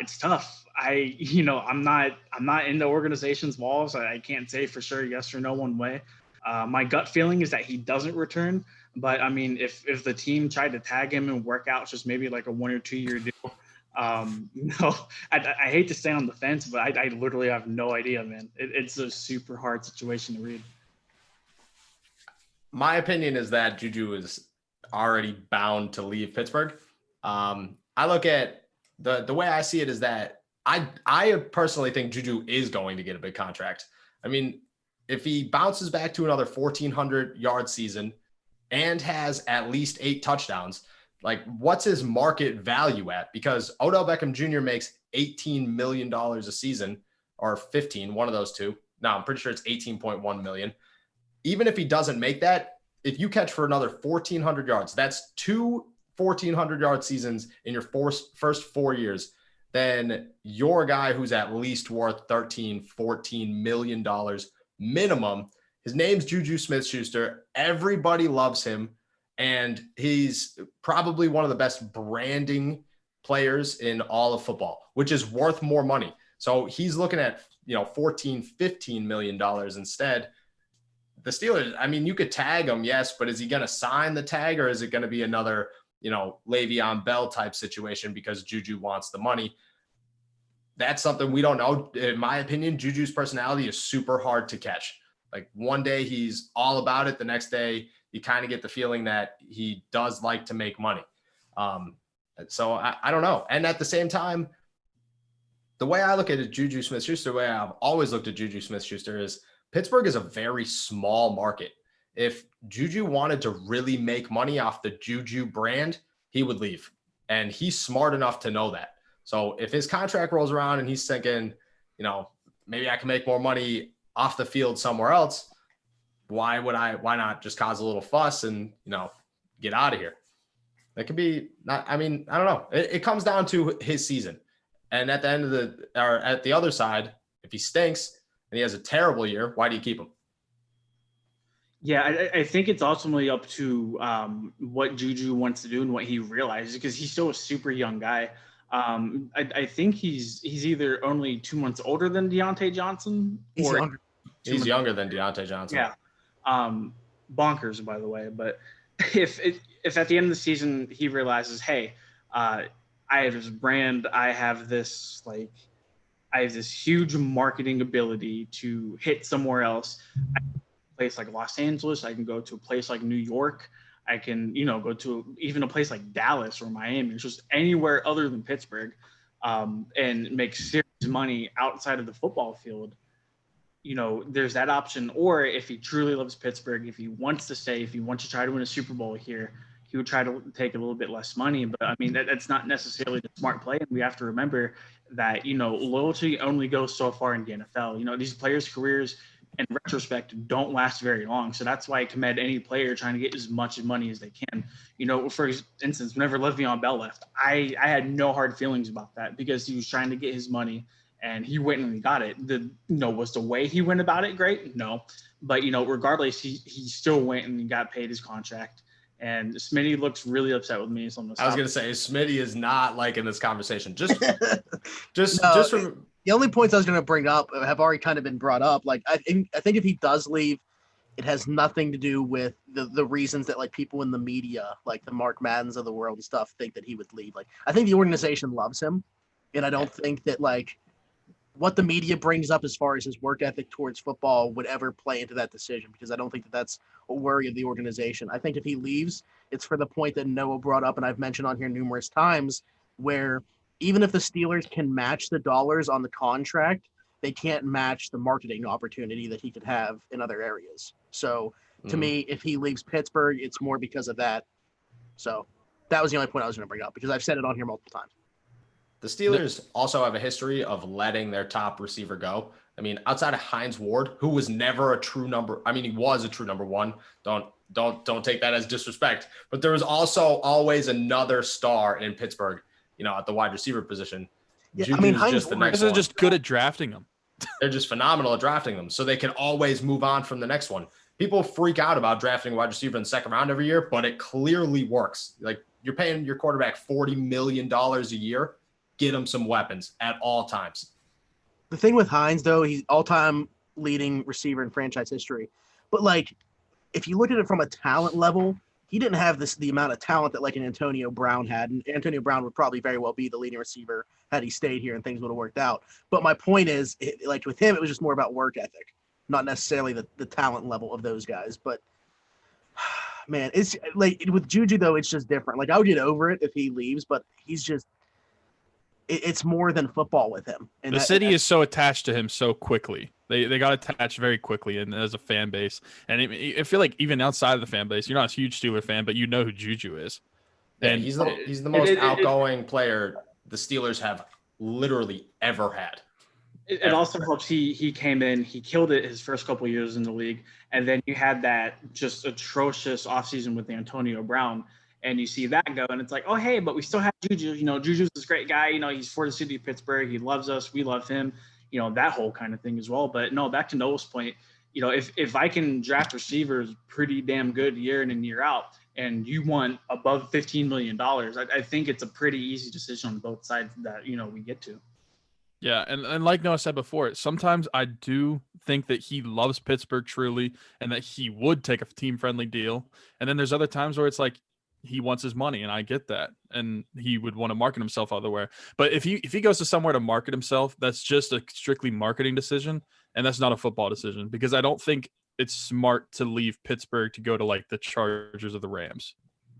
It's tough. I'm not in the organization's walls. I can't say for sure yes or no one way. My gut feeling is that he doesn't return. But I mean, if the team tried to tag him and work out just maybe like a 1 or 2 year deal, I hate to stay on the fence, but I literally have no idea, man. It's a super hard situation to read. My opinion is that Juju is already bound to leave Pittsburgh. I look at the way I see it is that I personally think Juju is going to get a big contract. I mean, if he bounces back to another 1,400-yard season and has at least 8 touchdowns, like what's his market value at? Because Odell Beckham Jr. makes $18 million a season, or 15, one of those two. No, I'm pretty sure it's 18.1 million. Even if he doesn't make that, if you catch for another 1,400 yards, that's 2 1,400-yard seasons in your first 4 years, then you're a guy who's at least worth $13-14 million minimum. His name's Juju Smith-Schuster. Everybody loves him, and he's probably one of the best branding players in all of football, which is worth more money. So he's looking at, $14-15 million instead. The Steelers, I mean, you could tag him, yes, but is he going to sign the tag, or is it going to be another, Le'Veon Bell type situation because Juju wants the money? That's something we don't know. In my opinion, Juju's personality is super hard to catch. Like one day he's all about it. The next day you kind of get the feeling that he does like to make money. So I don't know. And at the same time, the way I look at it, Juju Smith-Schuster, the way I've always looked at Juju Smith-Schuster is Pittsburgh is a very small market. If Juju wanted to really make money off the Juju brand, he would leave. And he's smart enough to know that. So if his contract rolls around and he's thinking, maybe I can make more money off the field somewhere else, why not just cause a little fuss and, get out of here? It could be not, I don't know. It comes down to his season. And at the end of at the other side, if he stinks and he has a terrible year, why do you keep him? Yeah, I think it's ultimately up to what Juju wants to do and what he realizes, because he's still a super young guy. I think he's either only 2 months older than Deontay Johnson. He's younger. He's younger than Deontay Johnson. Yeah. Bonkers, by the way. But if at the end of the season he realizes, hey, I have this brand, I have this huge marketing ability to hit somewhere else. I can go to a place like Los Angeles, I can go to a place like New York, I can, go to even a place like Dallas or Miami, just anywhere other than Pittsburgh, and make serious money outside of the football field. There's that option. Or if he truly loves Pittsburgh, if he wants to stay, if he wants to try to win a Super Bowl here, he would try to take a little bit less money. But that's not necessarily the smart play. And we have to remember that, loyalty only goes so far in the NFL. These players' careers in retrospect don't last very long. So that's why I commend any player trying to get as much money as they can. For instance, whenever Le'Veon Bell left, I had no hard feelings about that, because he was trying to get his money and he went and he got it. Was the way he went about it great? No. But, regardless, he still went and he got paid his contract. And Smitty looks really upset with me. So I was going to say, Smitty is not liking this conversation. Just from the only points I was going to bring up have already kind of been brought up. Like, I think if he does leave, it has nothing to do with the reasons that people in the media, like the Mark Maddens of the world and stuff, think that he would leave. Like, I think the organization loves him, and I don't think that what the media brings up as far as his work ethic towards football would ever play into that decision, because I don't think that that's a worry of the organization. I think if he leaves, it's for the point that Noah brought up and I've mentioned on here numerous times, where even if the Steelers can match the dollars on the contract, they can't match the marketing opportunity that he could have in other areas. So to me, if he leaves Pittsburgh, it's more because of that. So that was the only point I was going to bring up, because I've said it on here multiple times. The Steelers also have a history of letting their top receiver go. Outside of Hines Ward, who was never a true number. He was a true number one. Don't take that as disrespect. But there was also always another star in Pittsburgh, at the wide receiver position. Yeah, Hines Ward is just good at drafting them. They're just phenomenal at drafting them, so they can always move on from the next one. People freak out about drafting a wide receiver in the second round every year, but it clearly works. Like, you're paying your quarterback $40 million a year. Get him some weapons at all times. The thing with Hines, though, he's all-time leading receiver in franchise history. But, if you look at it from a talent level, he didn't have the amount of talent that, an Antonio Brown had. And Antonio Brown would probably very well be the leading receiver had he stayed here and things would have worked out. But my point is, with him, it was just more about work ethic, not necessarily the talent level of those guys. But, man, it's with Juju, though, it's just different. I would get over it if he leaves, but he's just – it's more than football with him. And the city is so attached to him so quickly. They got attached very quickly and as a fan base. And I feel like even outside of the fan base, you're not a huge Steeler fan, but you know who Juju is. Yeah, And he's the most outgoing player the Steelers have literally ever had. It also helps. He came in, he killed it his first couple of years in the league, and then you had that just atrocious offseason with Antonio Brown, and you see that go, and it's like, oh hey, but we still have Juju. Juju's this great guy. He's for the city of Pittsburgh. He loves us. We love him. That whole kind of thing as well. But no, back to Noah's point. If I can draft receivers pretty damn good year in and year out, and you want above $15 million, I think it's a pretty easy decision on both sides that we get to. Yeah, and like Noah said before, sometimes I do think that he loves Pittsburgh truly and that he would take a team-friendly deal. And then there's other times where it's like he wants his money, and I get that. And he would want to market himself otherwhere. But if he goes to somewhere to market himself, that's just a strictly marketing decision, and that's not a football decision, because I don't think it's smart to leave Pittsburgh to go to like the Chargers or the Rams.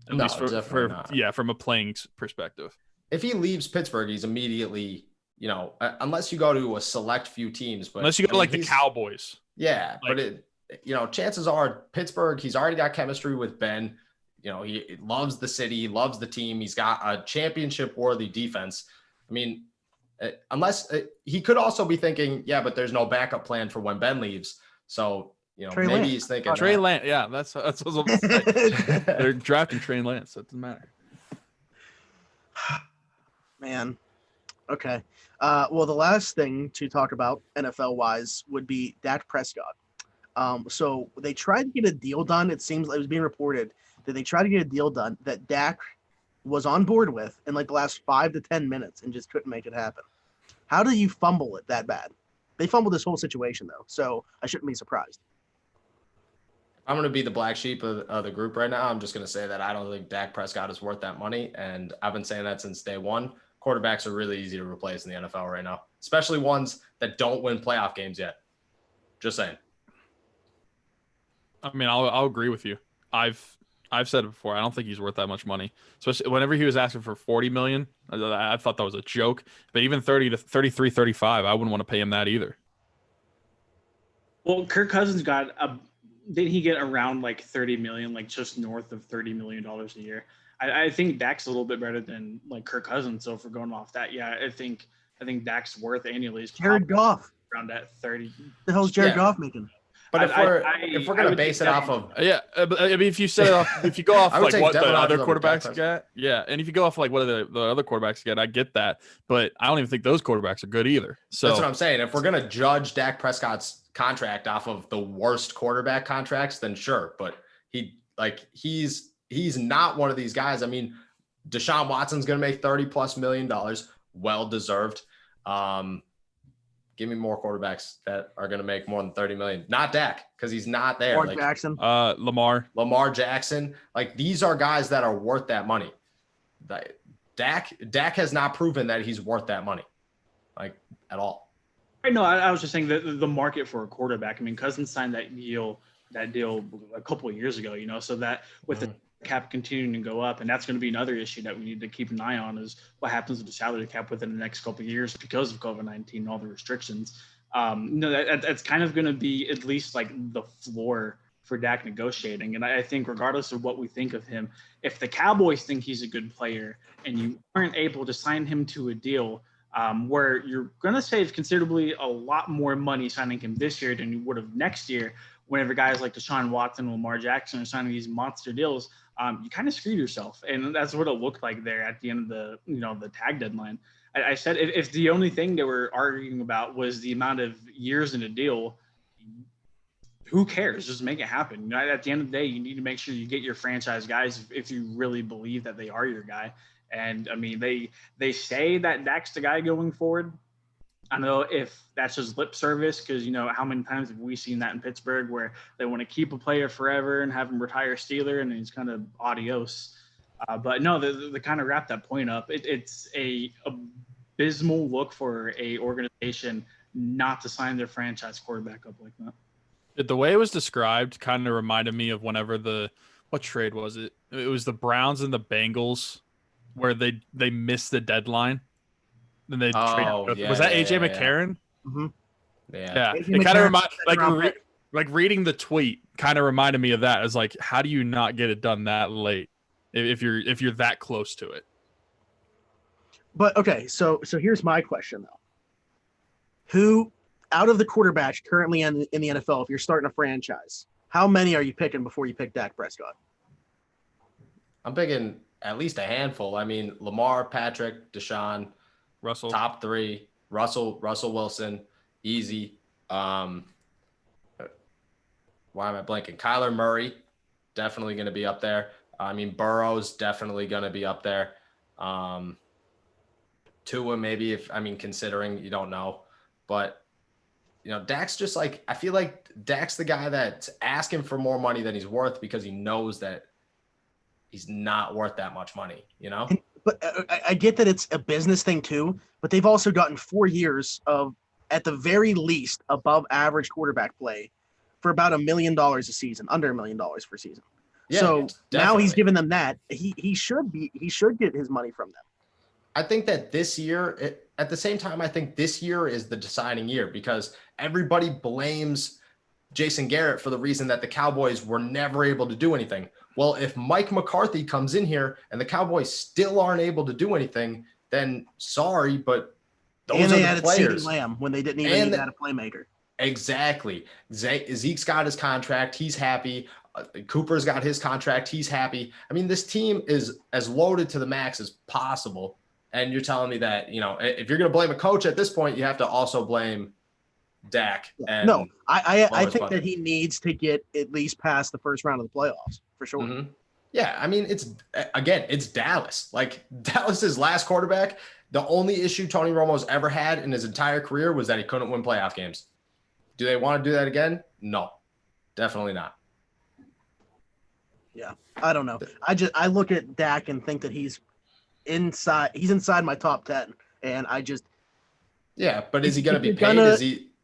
At least definitely not. Yeah, from a playing perspective. If he leaves Pittsburgh, he's immediately unless you go to a select few teams, but unless you go to like the Cowboys. Yeah, but chances are Pittsburgh, he's already got chemistry with Ben. He loves the city, loves the team. He's got a championship worthy defense. I mean, unless he could also be thinking, yeah, but there's no backup plan for when Ben leaves. So, maybe he's thinking Trey Lance. Yeah, that's what I'm saying. They're drafting Trey Lance. That doesn't matter. Man. Okay. Well, the last thing to talk about NFL-wise would be Dak Prescott. So they tried to get a deal done. It seems like it was being reported that they tried to get a deal done that Dak was on board with in like the last 5 to 10 minutes and just couldn't make it happen. How do you fumble it that bad? They fumbled this whole situation, though, so I shouldn't be surprised. I'm going to be the black sheep of the group right now. I'm just going to say that I don't think Dak Prescott is worth that money, and I've been saying that since day one. Quarterbacks are really easy to replace in the NFL right now, especially ones that don't win playoff games yet. Just saying. I mean, I'll agree with you. I've said it before. I don't think he's worth that much money. Especially whenever he was asking for $40 million, I thought that was a joke. But even 30 to 33, 35, I wouldn't want to pay him that either. Well, Kirk Cousins didn't he get around like 30 million, like just north of $30 million a year? I think Dak's a little bit better than like Kirk Cousins. So if we're going off that, yeah, I think Dak's worth annually is Jared Goff around that 30. The hell's Jared Goff making? But if we're gonna base it off of but I mean, if you set it off, if you go off like what the other quarterbacks get, yeah, and if you go off like what the other quarterbacks get, I get that, but I don't even think those quarterbacks are good either. So that's what I'm saying. If we're gonna judge Dak Prescott's contract off of the worst quarterback contracts, then sure, but he's not one of these guys. I mean, Deshaun Watson's gonna make $30+ million, well deserved. Give me more quarterbacks that are going to make more than 30 million. Not Dak, because he's not there. Lamar Jackson. Lamar Jackson. Like, these are guys that are worth that money. Dak has not proven that he's worth that money, like, at all. I know. I was just saying that the market for a quarterback. I mean, Cousins signed that deal a couple of years ago. So that with the cap continuing to go up, and that's going to be another issue that we need to keep an eye on, is what happens with the salary cap within the next couple of years because of COVID-19 and all the restrictions. That's kind of going to be at least like the floor for Dak negotiating. And I think regardless of what we think of him, if the Cowboys think he's a good player and you aren't able to sign him to a deal where you're going to save considerably a lot more money signing him this year than you would have next year, whenever guys like Deshaun Watson and Lamar Jackson are signing these monster deals, you kind of screwed yourself. And that's what it looked like there at the end of the tag deadline. I said, if the only thing they were arguing about was the amount of years in a deal, who cares? Just make it happen. At the end of the day, you need to make sure you get your franchise guys if you really believe that they are your guy. And I mean, they say that Dak's the guy going forward. I don't know if that's just lip service, because how many times have we seen that in Pittsburgh where they want to keep a player forever and have him retire Steeler, and he's kind of adios. But no, they kind of wrap that point up. It's a abysmal look for a organization not to sign their franchise quarterback up like that. The way it was described kind of reminded me of whenever what trade was it? It was the Browns and the Bengals where they missed the deadline. Then they traded. Was that AJ McCarron? Mm-hmm. Yeah. It AJ kind of McCarron, remind second-round pick. like reading the tweet kind of reminded me of that. It's like, how do you not get it done that late if you're that close to it? But okay, so here's my question though: Who out of the quarterbacks currently in the NFL, if you're starting a franchise, how many are you picking before you pick Dak Prescott? I'm picking at least a handful. I mean, Lamar, Patrick, Deshaun, Russell. top 3. Russell Wilson, easy. Why am I blanking? Kyler Murray, definitely going to be up there. I mean, Burrow's definitely going to be up there. Tua, maybe, considering you don't know. But, Dak's just like, I feel like Dak's the guy that's asking for more money than he's worth because he knows that he's not worth that much money, But I get that it's a business thing too, but they've also gotten 4 years of, at the very least, above average quarterback play for about $1 million a season, under $1 million per season. Yeah, So now he's definitely. giving them that. He should get his money from them. I think that this year, at the same time, I think this year is the deciding year because everybody blames Jason Garrett for the reason that the Cowboys were never able to do anything. Well, if Mike McCarthy comes in here and the Cowboys still aren't able to do anything, then sorry, but those And are they the added players. CeeDee Lamb when they didn't even need to add a playmaker. Exactly. Zeke's got his contract. He's happy. Cooper's got his contract. He's happy. I mean, this team is as loaded to the max as possible. And you're telling me that, if you're going to blame a coach at this point, you have to also blame Dak. And No, I think money. that he needs to get at least past the first round of the playoffs for sure. Mm-hmm. Yeah, I mean, it's Dallas. Like Dallas's last quarterback, the only issue Tony Romo's ever had in his entire career was that he couldn't win playoff games. Do they want to do that again? No, definitely not. Yeah, I don't know. I look at Dak and think that he's inside my top 10, and I just but is he going to be paid?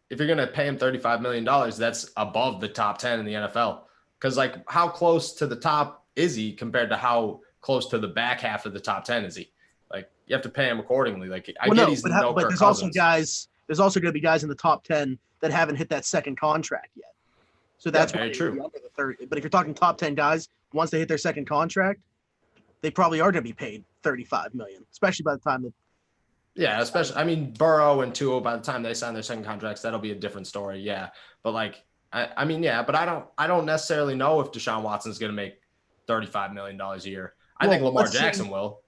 If you're going to pay him $35 million, that's above the top 10 in the NFL. Because how close to the top is he compared to how close to the back half of the top 10 is he? You have to pay him accordingly. But there's also guys. There's also going to be guys in the top 10 that haven't hit that second contract yet. So that's very true. Under the 30. But if you're talking top 10 guys, once they hit their second contract, they probably are going to be paid $35 million, especially by the time that. Yeah, especially Burrow and Tua, by the time they sign their second contracts, that'll be a different story. Yeah, but but I don't necessarily know if Deshaun Watson's going to make $35 million a year. I think Lamar Jackson will.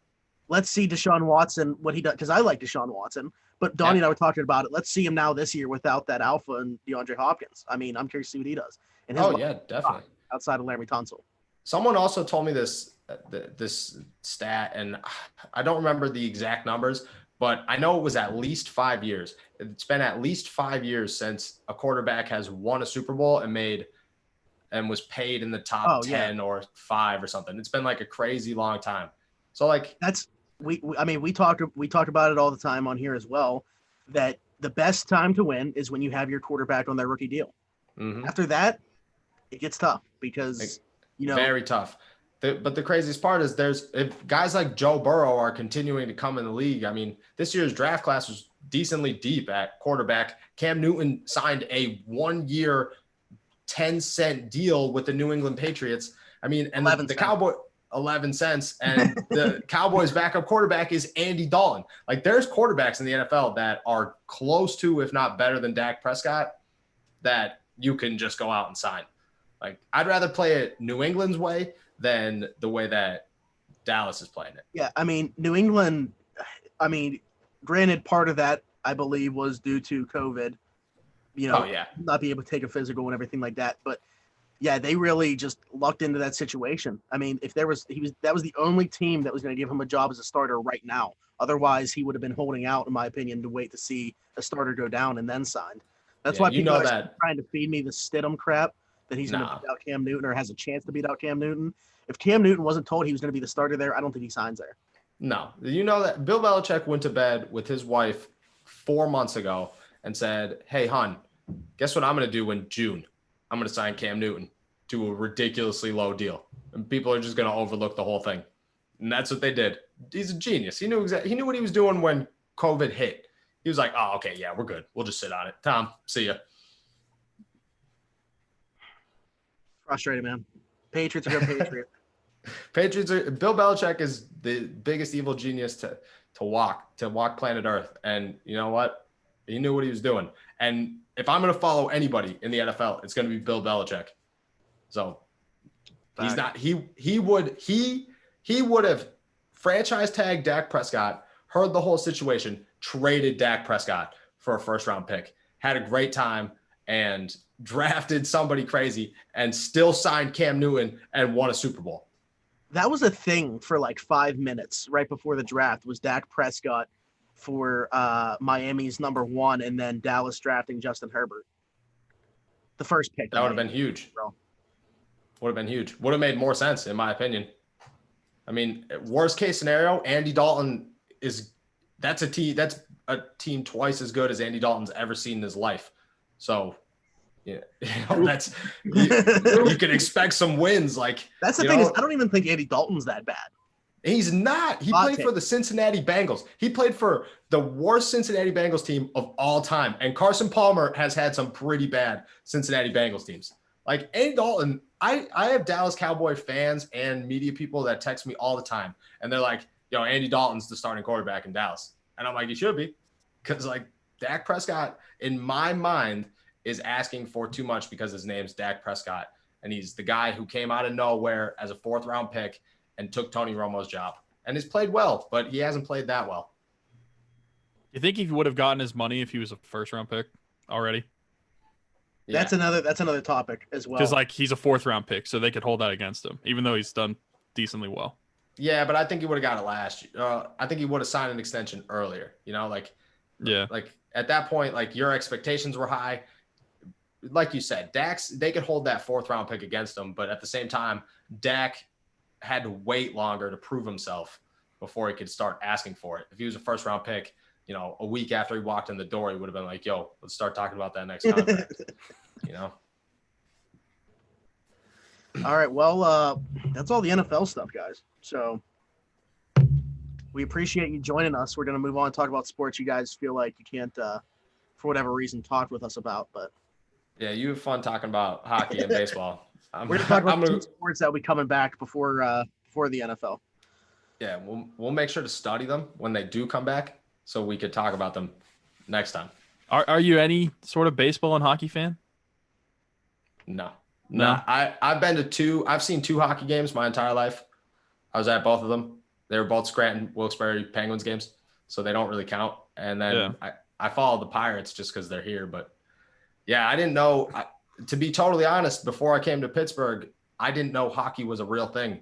Let's see Deshaun Watson, what he does, because I like Deshaun Watson. But Donnie and I were talking about it. Let's see him now this year without that alpha and DeAndre Hopkins. I'm curious to see what he does. And definitely. Outside of Larry Tunsil. Someone also told me this stat, and I don't remember the exact numbers, but I know it was at least 5 years. It's been at least 5 years since a quarterback has won a Super Bowl and was paid in the top 10 or 5 or something. It's been a crazy long time. So we talked about it all the time on here as well, that the best time to win is when you have your quarterback on their rookie deal. Mm-hmm. After that, it gets tough because very tough. But the craziest part is if guys like Joe Burrow are continuing to come in the league. This year's draft class was decently deep at quarterback. Cam Newton signed a 1-year 10-cent deal with the New England Patriots. And the Cowboy 11 cents, and the Cowboys backup quarterback is Andy Dalton. There's quarterbacks in the NFL that are close to, if not better than Dak Prescott, that you can just go out and sign. I'd rather play it New England's way than the way that Dallas is playing it. Yeah, New England, granted, part of that, I believe, was due to COVID, not being able to take a physical and everything like that. But, yeah, they really just lucked into that situation. If that was the only team that was going to give him a job as a starter right now. Otherwise, he would have been holding out, in my opinion, to wait to see a starter go down and then signed. That's why people are trying to feed me the Stidham crap that he's going to beat out Cam Newton or has a chance to beat out Cam Newton. If Cam Newton wasn't told he was going to be the starter there, I don't think he signs there. No. That Bill Belichick went to bed with his wife 4 months ago and said, hey, hon, guess what I'm going to do in June? I'm going to sign Cam Newton to a ridiculously low deal. And people are just going to overlook the whole thing. And that's what they did. He's a genius. He knew what he was doing when COVID hit. He was like, oh, okay, yeah, we're good. We'll just sit on it. Tom, see ya. Frustrated, man. Patriots are going Patriot. Bill Belichick is the biggest evil genius to walk planet Earth. And you know what? He knew what he was doing. And if I'm going to follow anybody in the NFL, it's going to be Bill Belichick. So he's not, he would have franchise tagged Dak Prescott, heard the whole situation, traded Dak Prescott for a first round pick, had a great time, and drafted somebody crazy and still signed Cam Newton and won a Super Bowl. That was a thing for like 5 minutes right before the draft, was Dak Prescott for Miami's number 1, and then Dallas drafting Justin Herbert. The first pick. That would have been huge. Bro. Would have been huge. Would have made more sense, in my opinion. I mean, worst case scenario, Andy Dalton that's a team twice as good as Andy Dalton's ever seen in his life. So, yeah, that's you can expect some wins. Like, that's the thing is, I don't even think Andy Dalton's that bad. He's not. He played for the Cincinnati Bengals. He played for the worst Cincinnati Bengals team of all time. And Carson Palmer has had some pretty bad Cincinnati Bengals teams. Like Andy Dalton, I have Dallas Cowboy fans and media people that text me all the time. And they're like, yo, Andy Dalton's the starting quarterback in Dallas. And I'm like, he should be. Because like Dak Prescott, in my mind, is asking for too much because his name's Dak Prescott. And he's the guy who came out of nowhere as a 4th round pick and took Tony Romo's job. And he's played well, but he hasn't played that well. You think he would have gotten his money if he was a first round pick already? Yeah. That's another topic as well. Because like he's a 4th round pick, so they could hold that against him, even though he's done decently well. Yeah, but I think he would have got it last year. I think he would have signed an extension earlier. You know, like at that point, like your expectations were high. Like you said, they could hold that 4th round pick against him, but at the same time, Dak had to wait longer to prove himself before he could start asking for it. If he was a 1st round pick, you know, a week after he walked in the door, he would have been like, yo, let's start talking about that next contract. You know? All right. Well, that's all the NFL stuff, guys. So we appreciate you joining us. We're going to move on and talk about sports you guys feel like you can't, for whatever reason, talk with us about. But yeah, you have fun talking about hockey and baseball. We're going to talk about two sports that will be coming back before the NFL. Yeah, we'll make sure to study them when they do come back, so we could talk about them next time. Are you any sort of baseball and hockey fan? No. I've been to 2. I've seen 2 hockey games my entire life. I was at both of them. They were both Scranton Wilkes-Barre Penguins games, so they don't really count. And then I follow the Pirates just because they're here. But yeah, I didn't know. To be totally honest, before I came to Pittsburgh, I didn't know hockey was a real thing.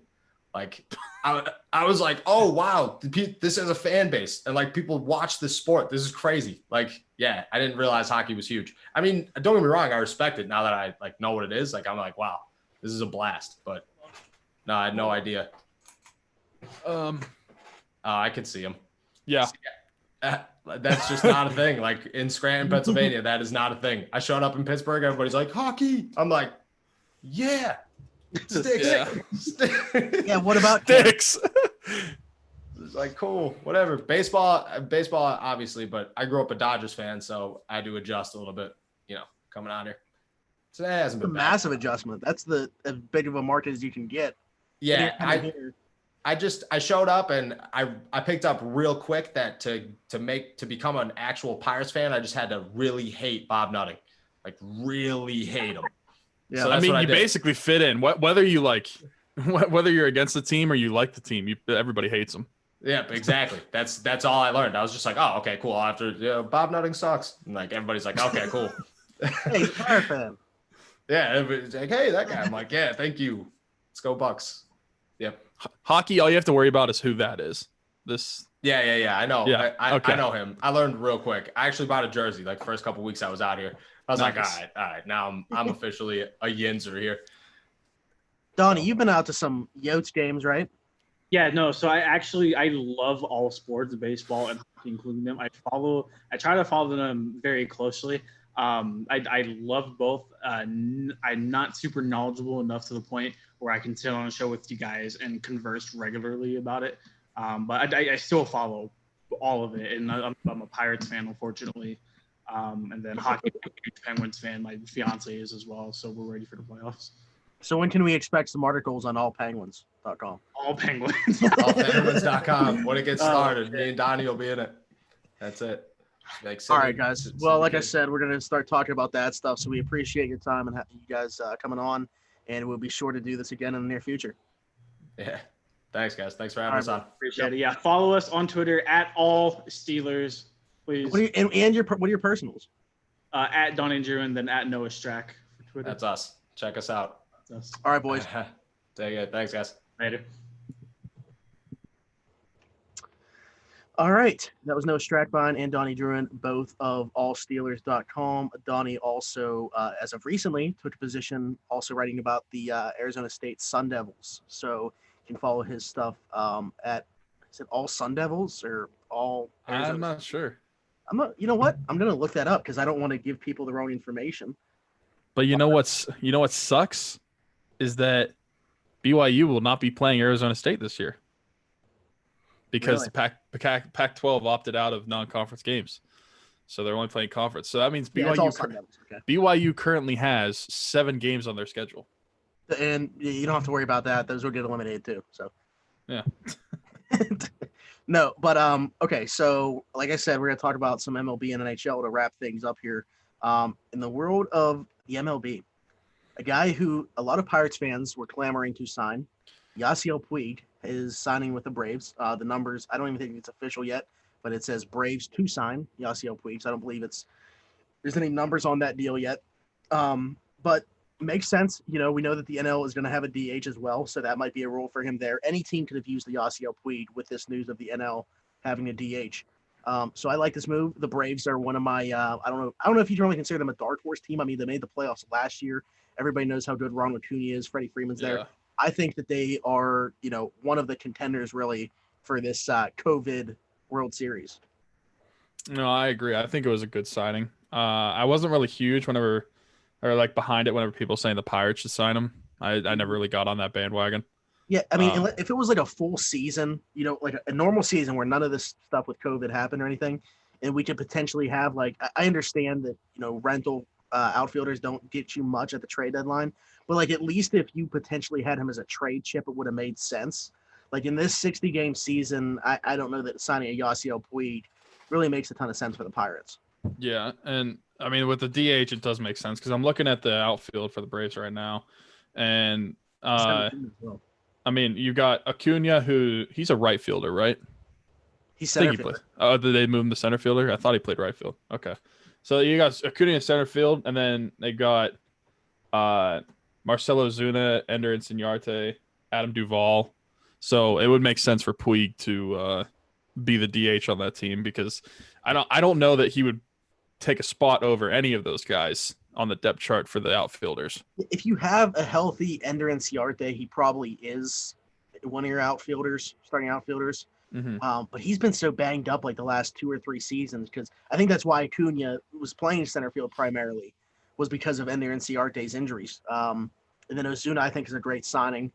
Like I was like, oh wow, this is a fan base, and like people watch this sport. This is crazy. Like, yeah, I didn't realize hockey was huge. I mean, don't get me wrong, I respect it now that I like know what it is. Like, I'm like, wow, this is a blast. But no, I had no idea. I could see him. Yeah. That's just not a thing. Like in Scranton, Pennsylvania, that is not a thing. I showed up in Pittsburgh, everybody's like, hockey. I'm like, yeah. Sticks. Yeah, what about Sticks? It's like, cool, whatever. Baseball, obviously, but I grew up a Dodgers fan, so I had to adjust a little bit, you know, coming out here. So that hasn't been a massive adjustment. That's as big of a market as you can get. Yeah, I showed up and I picked up real quick that to become an actual Pirates fan, I just had to really hate Bob Nutting, like really hate him. Yeah, so I mean, you basically fit in. Whether you like, whether you're against the team or you like the team, everybody hates them. Yeah, exactly. That's all I learned. I was just like, oh, okay, cool. After Bob Nutting sucks, and like everybody's like, okay, cool. Hey, Fire fan. Yeah, everybody's like, hey, that guy. I'm like, yeah, thank you. Let's go Bucks. Yep. Hockey, all you have to worry about is who that is. Yeah. I know. Yeah, I know him. I learned real quick. I actually bought a jersey like first couple weeks I was out here. I was like, all right. Now I'm officially a Yinzer here. Donnie, you've been out to some Yotes games, right? Yeah, no. So I love all sports, baseball and hockey, including them. I try to follow them very closely. I love both. I'm not super knowledgeable enough to the point where I can sit on a show with you guys and converse regularly about it. But I still follow all of it, and I'm a Pirates fan, unfortunately. And then hockey, Penguins fan. My fiance is as well, so we're ready for the playoffs. So when can we expect some articles on allpenguins.com? All Penguins. Allpenguins.com. When it gets started, okay. me and Donnie will be in it. That's it. Like All right, guys. Well, like I said, we're going to start talking about that stuff. So we appreciate your time and you guys coming on. And we'll be sure to do this again in the near future. Yeah. Thanks, guys. Thanks for having us on. Appreciate it. Yeah. Follow us on Twitter at All Steelers, please. What are your personals? At Donnie and Druin, then at Noah Strack for Twitter. That's us. Check us out. That's us. All right, boys. Take it. Thanks, guys. Later. All right. That was Noah Strackbein and Donnie Druin, both of allsteelers.com. Donnie also, as of recently, took a position also writing about the Arizona State Sun Devils. So you can follow his stuff at, is it All Sun Devils or All Arizona? I'm not sure. You know what? I'm going to look that up because I don't want to give people the wrong information. But you know what sucks is that BYU will not be playing Arizona State this year. Because Really? the Pac-12 opted out of non-conference games. So they're only playing conference. So that means Yeah, it's all Sun BYU, Devils. Okay. BYU currently has 7 games on their schedule. And you don't have to worry about that. Those will get eliminated too. So Yeah. No, but okay. So like I said, we're gonna talk about some MLB and NHL to wrap things up here. In the world of the MLB, a guy who a lot of Pirates fans were clamoring to sign, Yasiel Puig, is signing with the Braves. The numbers, I don't even think it's official yet, but it says Braves to sign Yasiel Puig. So I don't believe there's any numbers on that deal yet. But makes sense. You know, we know that the NL is going to have a DH as well, so that might be a role for him there. Any team could have used the Yasiel Puig with this news of the NL having a DH. So I like this move. The Braves are one of my I don't know if you really consider them a dark horse team. I mean, they made the playoffs last year. Everybody knows how good Ronald Acuna is. Freddie Freeman's there. Yeah. I think that they are, one of the contenders really for this COVID World Series. No, I agree. I think it was a good signing. I wasn't really huge behind it whenever people saying the Pirates should sign him. I never really got on that bandwagon. Yeah, I mean, if it was like a full season, like a normal season where none of this stuff with COVID happened or anything, and we could potentially have I understand that, rental outfielders don't get you much at the trade deadline, but at least if you potentially had him as a trade chip, it would have made sense. In this 60-game season, I don't know that signing a Yasiel Puig really makes a ton of sense for the Pirates. Yeah, and I mean with the DH it does make sense because I'm looking at the outfield for the Braves right now, and I mean you got Acuna who he's a right fielder, right? He's center fielder. Oh, did they move him to center fielder? I thought he played right field. Okay, so you got Acuna in center field, and then they got Marcelo Zuna, Ender Inciarte, Adam Duvall. So it would make sense for Puig to be the DH on that team because I don't know that he would take a spot over any of those guys on the depth chart for the outfielders. If you have a healthy Ender Inciarte, he probably is one of your starting outfielders. Mm-hmm. But he's been so banged up the last 2 or 3 seasons because I think that's why Acuna was playing center field primarily was because of Ender Inciarte's injuries. And then Ozuna, I think, is a great signing.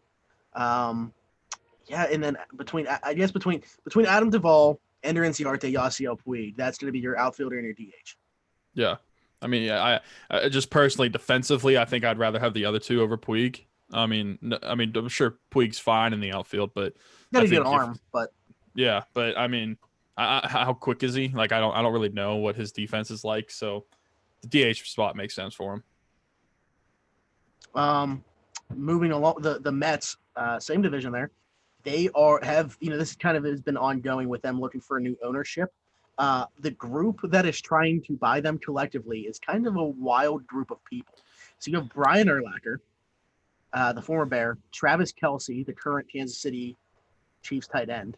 Yeah, and then between Adam Duvall, Ender Inciarte, Yasiel Puig, that's going to be your outfielder and your DH. Yeah, I mean, I just personally defensively, I think I'd rather have the other two over Puig. I mean, I'm sure Puig's fine in the outfield, but Got a good arm, but yeah, but I mean, how quick is he? I don't really know what his defense is like, so the DH spot makes sense for him. Moving along, the Mets, same division there. They this kind of has been ongoing with them looking for a new ownership. The group that is trying to buy them collectively is kind of a wild group of people. So you have Brian Urlacher, the former Bear, Travis Kelce, the current Kansas City Chiefs tight end,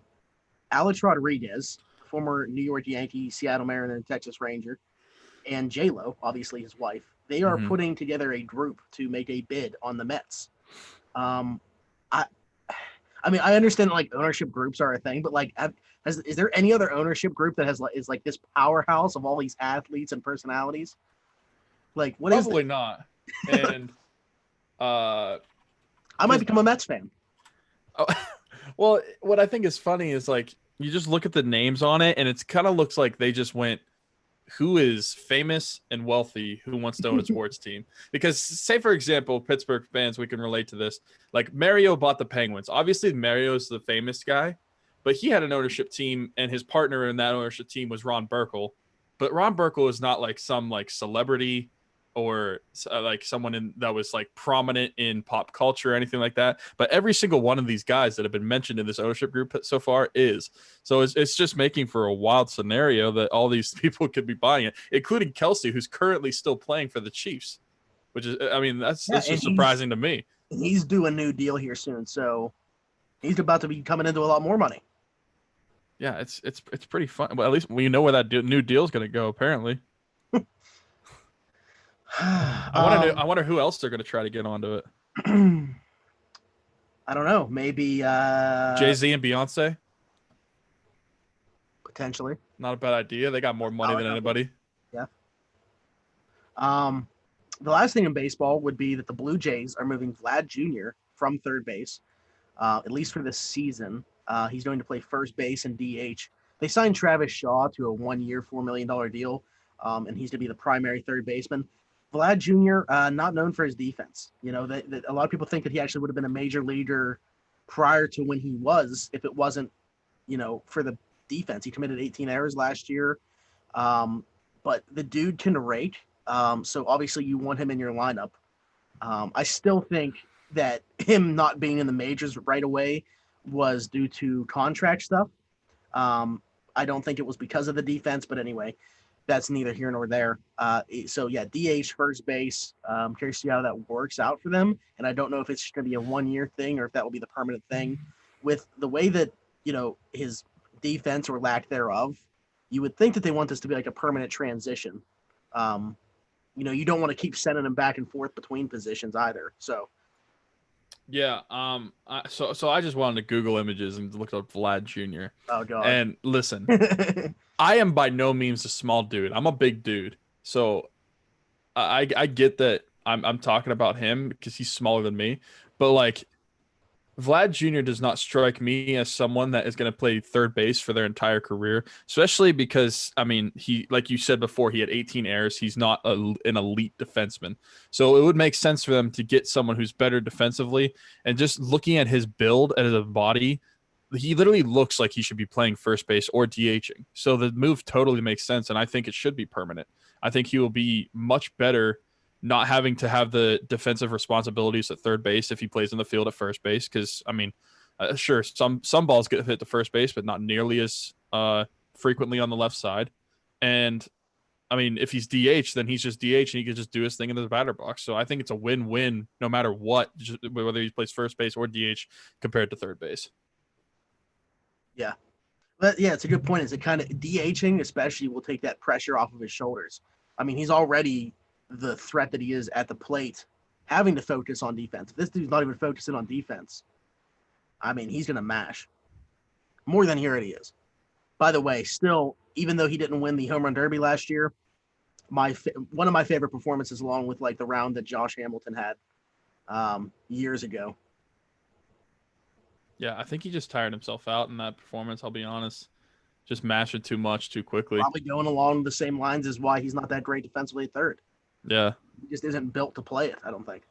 Alex Rodriguez, former New York Yankee, Seattle Mariner, and Texas Ranger, and J-Lo, obviously his wife. They are putting together a group to make a bid on the Mets. I mean, I understand ownership groups are a thing, but is there any other ownership group that is this powerhouse of all these athletes and personalities? What is that? Probably not. And I might become a Mets fan. Oh, well, what I think is funny is you just look at the names on it, and it's kind of looks like they just went, who is famous and wealthy who wants to own a sports team? Because say, for example, Pittsburgh fans, we can relate to this. Like Mario bought the Penguins. Obviously, Mario's the famous guy, but he had an ownership team, and his partner in that ownership team was Ron Burkle. But Ron Burkle is not like some like celebrity or like someone that was like prominent in pop culture or anything like that. But every single one of these guys that have been mentioned in this ownership group so far is. So it's just making for a wild scenario that all these people could be buying it, including Kelsey, who's currently still playing for the Chiefs, which is, I mean, that's just surprising to me. He's due a new deal here soon, so he's about to be coming into a lot more money. Yeah, it's pretty fun. Well, at least we know where that new deal is going to go. Apparently, I wonder who else they're going to try to get onto it. I don't know. Maybe Jay-Z and Beyonce. Potentially. Not a bad idea. They got more money than anybody. Yeah. The last thing in baseball would be that the Blue Jays are moving Vlad Jr. from third base, at least for this season. He's going to play first base and DH. They signed Travis Shaw to a 1-year, $4 million deal, and he's to be the primary third baseman. Vlad Jr., not known for his defense. You know, a lot of people think that he actually would have been a major leaguer prior to when he was, if it wasn't, you know, for the defense. He committed 18 errors last year, but the dude can rake. So obviously you want him in your lineup. I still think that him not being in the majors right away was due to contract stuff. I don't think it was because of the defense, but anyway, that's neither here nor there. So yeah, DH, first base. I'm curious to see how that works out for them. And I don't know if it's just going to be a 1-year thing or if that will be the permanent thing. With the way that, you know, his defense or lack thereof, you would think that they want this to be like a permanent transition. You know, you don't want to keep sending him back and forth between positions either. So yeah, so I just wanted to Google images and look up Vlad Jr. Oh god. And listen, I am by no means a small dude. I'm a big dude. So I get that I'm talking about him because he's smaller than me, but like Vlad Jr. does not strike me as someone that is going to play third base for their entire career, especially because, I mean, he, like you said before, he had 18 errors. He's not an elite defenseman. So it would make sense for them to get someone who's better defensively. And just looking at his build as a body, he literally looks like he should be playing first base or DHing. So the move totally makes sense, and I think it should be permanent. I think he will be much better not having to have the defensive responsibilities at third base if he plays in the field at first base. Because, I mean, sure, some balls get hit to first base, but not nearly as frequently on the left side. And, I mean, if he's DH, then he's just DH, and he can just do his thing in the batter box. So I think it's a win-win no matter what, just whether he plays first base or DH compared to third base. Yeah. But yeah, it's a good point. Is it kind of DHing, especially, will take that pressure off of his shoulders. I mean, he's already the threat that he is at the plate, having to focus on defense. If this dude's not even focusing on defense, I mean, he's going to mash more than he already is. By the way, still, even though he didn't win the home run derby last year, one of my favorite performances, along with like the round that Josh Hamilton had years ago. Yeah, I think he just tired himself out in that performance, I'll be honest. Just mashing too much too quickly. Probably going along the same lines as why he's not that great defensively at third. Yeah. He just isn't built to play it, I don't think.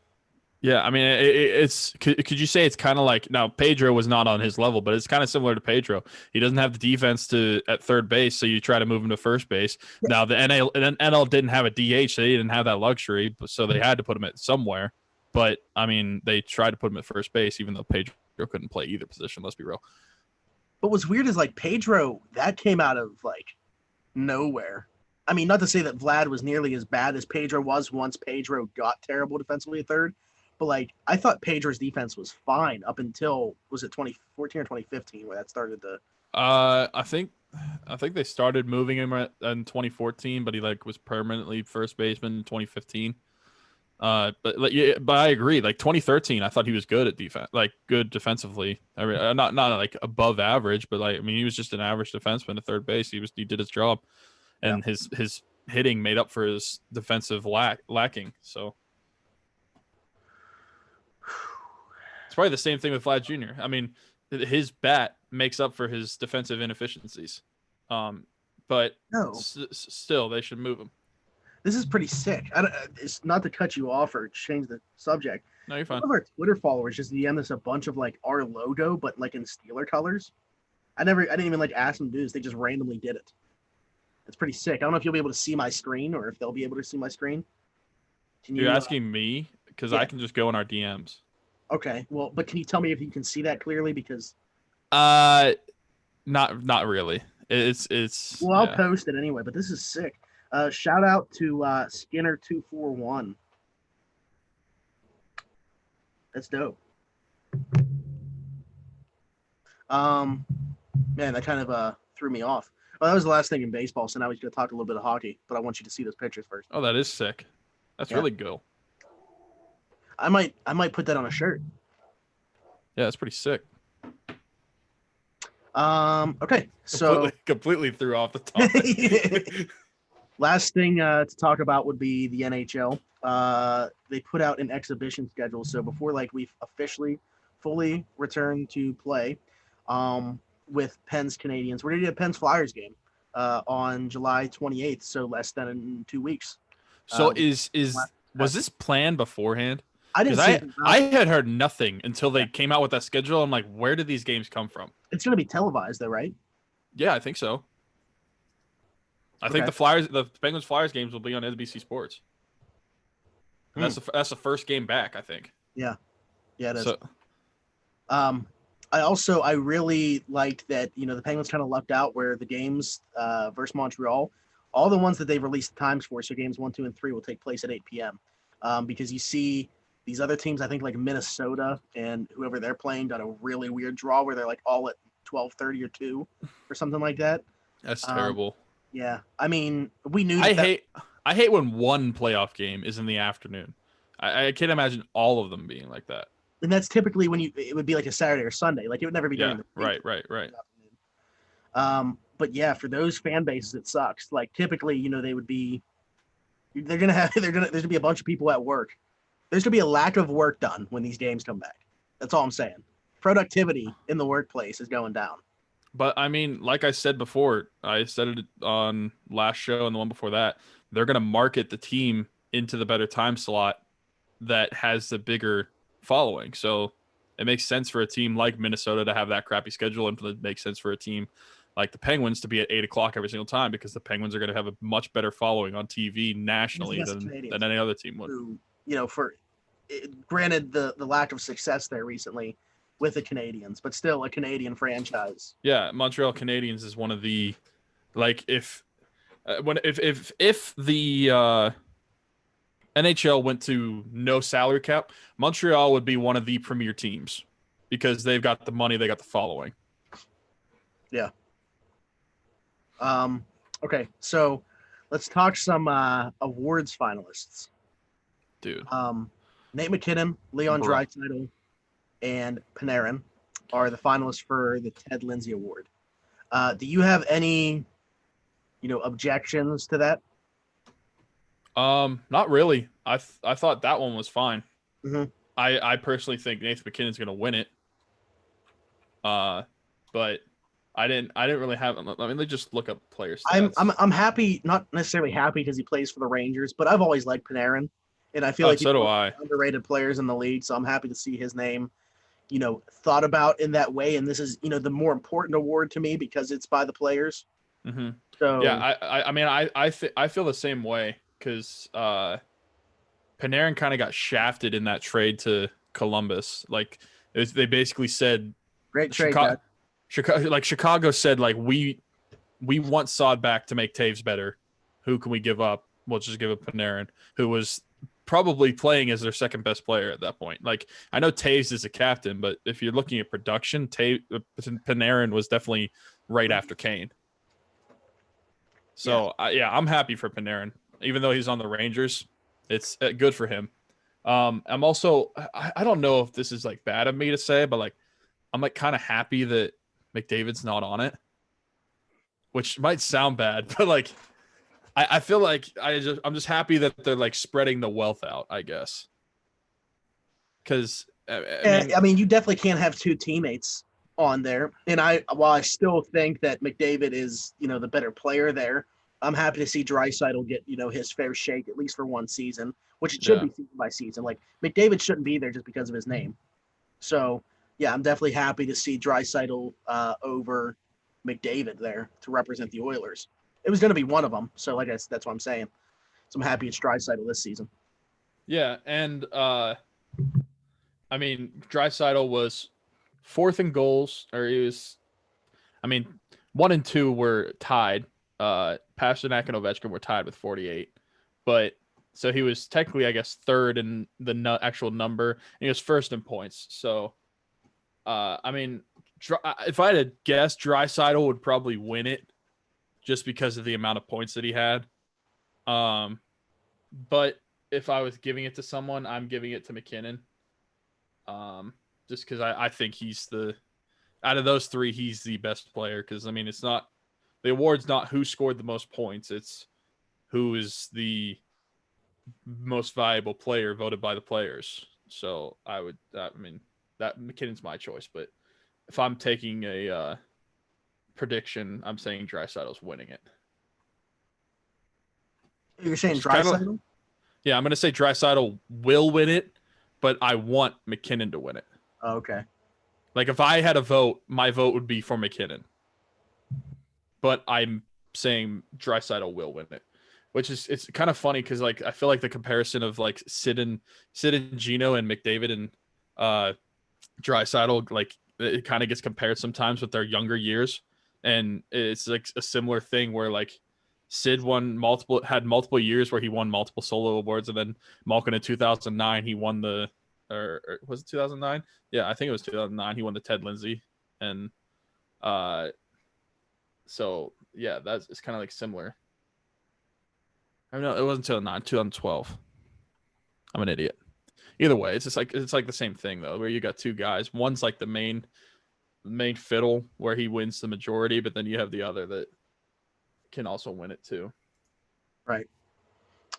Yeah, I mean, it's could you say it's kind of like, now Pedro was not on his level, but it's kind of similar to Pedro. He doesn't have the defense at third base, so you try to move him to first base. Now the NL didn't have a DH, so they didn't have that luxury, so they had to put him at somewhere. But I mean, they tried to put him at first base, even though Pedro couldn't play either position. Let's be real. But what's weird is like Pedro, that came out of like nowhere. I mean, not to say that Vlad was nearly as bad as Pedro was once Pedro got terrible defensively at third, but like I thought Pedro's defense was fine up until, was it 2014 or 2015 where that started to? I think they started moving him in 2014, but he like was permanently first baseman in 2015. But I agree. Like 2013, I thought he was good at defense, like good defensively. I mean, not like above average, but like, I mean, he was just an average defenseman at third base. He did his job. And his hitting made up for his defensive lacking. So it's probably the same thing with Vlad Jr. I mean, his bat makes up for his defensive inefficiencies. But No, still, they should move him. this is pretty sick. It's not to cut you off or change the subject. No, you're fine. One of our Twitter followers just DM'd us a bunch of like our logo, but like in Steeler colors. I didn't even like ask them to do this. They just randomly did it. It's pretty sick. I don't know if you'll be able to see my screen or if they'll be able to see my screen. You're asking me? Because yeah. I can just go in our DMs. Okay, well, but can you tell me if you can see that clearly? Because not really. It's well, I'll post it anyway. But this is sick. Shout out to Skinner241. That's dope. Man, that kind of threw me off. Well, that was the last thing in baseball, so now we're going to talk a little bit of hockey, but I want you to see those pictures first. Oh, that is sick. That's really cool. I might put that on a shirt. Yeah, that's pretty sick. Okay, so completely threw off the topic. Last thing to talk about would be the NHL. They put out an exhibition schedule, so before like we've officially fully returned to play, with Penn's Canadians, we're gonna do a Penn's Flyers game on July 28th, so less than in 2 weeks. So was this planned beforehand? I didn't see I had heard nothing until they came out with that schedule. I'm like, where did these games come from? It's gonna be televised though, right? Yeah, I think so. I think the Penguins Flyers games will be on NBC Sports. And that's the first game back, I think. Yeah, it is. So, I really liked that, the Penguins kind of lucked out where the games versus Montreal, all the ones that they've released times for, so games 1, 2, and 3 will take place at 8 p.m. Because you see these other teams, I think like Minnesota and whoever they're playing, done a really weird draw where they're like all at 12:30 or 2 or something like that. That's terrible. Yeah, I mean, we knew. I hate when one playoff game is in the afternoon. I can't imagine all of them being like that. And that's typically when it would be like a Saturday or Sunday. Like it would never be during the week. Right. But yeah, for those fan bases, it sucks. Like typically, they would be. There's gonna be a bunch of people at work. There's gonna be a lack of work done when these games come back. That's all I'm saying. Productivity in the workplace is going down. But I mean, like I said before, I said it on last show and the one before that, they're going to market the team into the better time slot that has the bigger following. So it makes sense for a team like Minnesota to have that crappy schedule, and it makes sense for a team like the Penguins to be at 8 o'clock every single time, because the Penguins are going to have a much better following on TV nationally than any other team would. Who, granted the lack of success there recently with the Canadians, but still a Canadian franchise. Yeah, Montreal Canadiens is one of the, like, if the NHL went to no salary cap, Montreal would be one of the premier teams because they've got the money, they got the following. Yeah. Okay, so let's talk some awards finalists. Dude. Nate McKinnon, Leon Draisaitl, and Panarin are the finalists for the Ted Lindsay Award. Do you have any, objections to that? Not really. I thought that one was fine. Mm-hmm. I personally think Nathan McKinnon's going to win it. But I didn't really have. I mean, they just look up player stats. I'm happy, not necessarily happy because he plays for the Rangers, but I've always liked Panarin, and I feel like so do I. Underrated players in the league. So I'm happy to see his name, thought about in that way. And this is, the more important award to me because it's by the players. Mm-hmm. So yeah, I mean, I feel the same way because Panarin kind of got shafted in that trade to Columbus. Like they basically said, great trade. Chicago said, like, we want Sod back to make Taves better. Who can we give up? We'll just give up Panarin, who was probably playing as their second best player at that point. Like, I know Taves is a captain, but if you're looking at production, Panarin was definitely right after Kane. So I'm happy for Panarin, even though he's on the Rangers. It's good for him. I'm also, I don't know if this is like bad of me to say, but like, I'm like kind of happy that McDavid's not on it, which might sound bad, but like, I feel like I'm just happy that they're like spreading the wealth out, I guess. Because I mean, you definitely can't have two teammates on there. And while I still think that McDavid is, the better player there, I'm happy to see Draisaitl get, his fair shake, at least for one season, which it should Yeah. be season by season. Like, McDavid shouldn't be there just because of his name. So, yeah, I'm definitely happy to see Draisaitl over McDavid there to represent the Oilers. It was going to be one of them. So, that's what I'm saying. So, I'm happy it's Draisaitl this season. Yeah, and I mean, Draisaitl was fourth in goals, or he was. I mean, 1 and 2 were tied. Pasternak and Ovechkin were tied with 48, but so he was technically, I guess, third in the actual number, and he was first in points. So, I mean, if I had to guess, Draisaitl would probably win it, just because of the amount of points that he had. But if I was giving it to someone, I'm giving it to McKinnon. Just because I think he's out of those three, he's the best player. Because I mean, it's not the award's not who scored the most points; it's who is the most valuable player voted by the players. So I mean, that McKinnon's my choice. But if I'm taking a prediction, I'm saying Draisaitl's winning it. You're saying Draisaitl? Yeah, I'm going to say Draisaitl will win it, but I want McKinnon to win it. Oh, okay. Like, if I had a vote, my vote would be for McKinnon. But I'm saying Draisaitl will win it, which is it's kind of funny because like I feel like the comparison of like Sid and Gino and McDavid and Draisaitl, like it kind of gets compared sometimes with their younger years, and it's like a similar thing where like Sid had multiple years where he won multiple solo awards, and then Malkin in 2009 he won or was it 2009? Yeah, I think it was 2009. He won the Ted Lindsay, and so yeah, it's kind of like similar. I know it wasn't 2009, 2012. I'm an idiot. Either way, it's like the same thing though, where you got two guys. One's like the main fiddle where he wins the majority, but then you have the other that can also win it too. Right.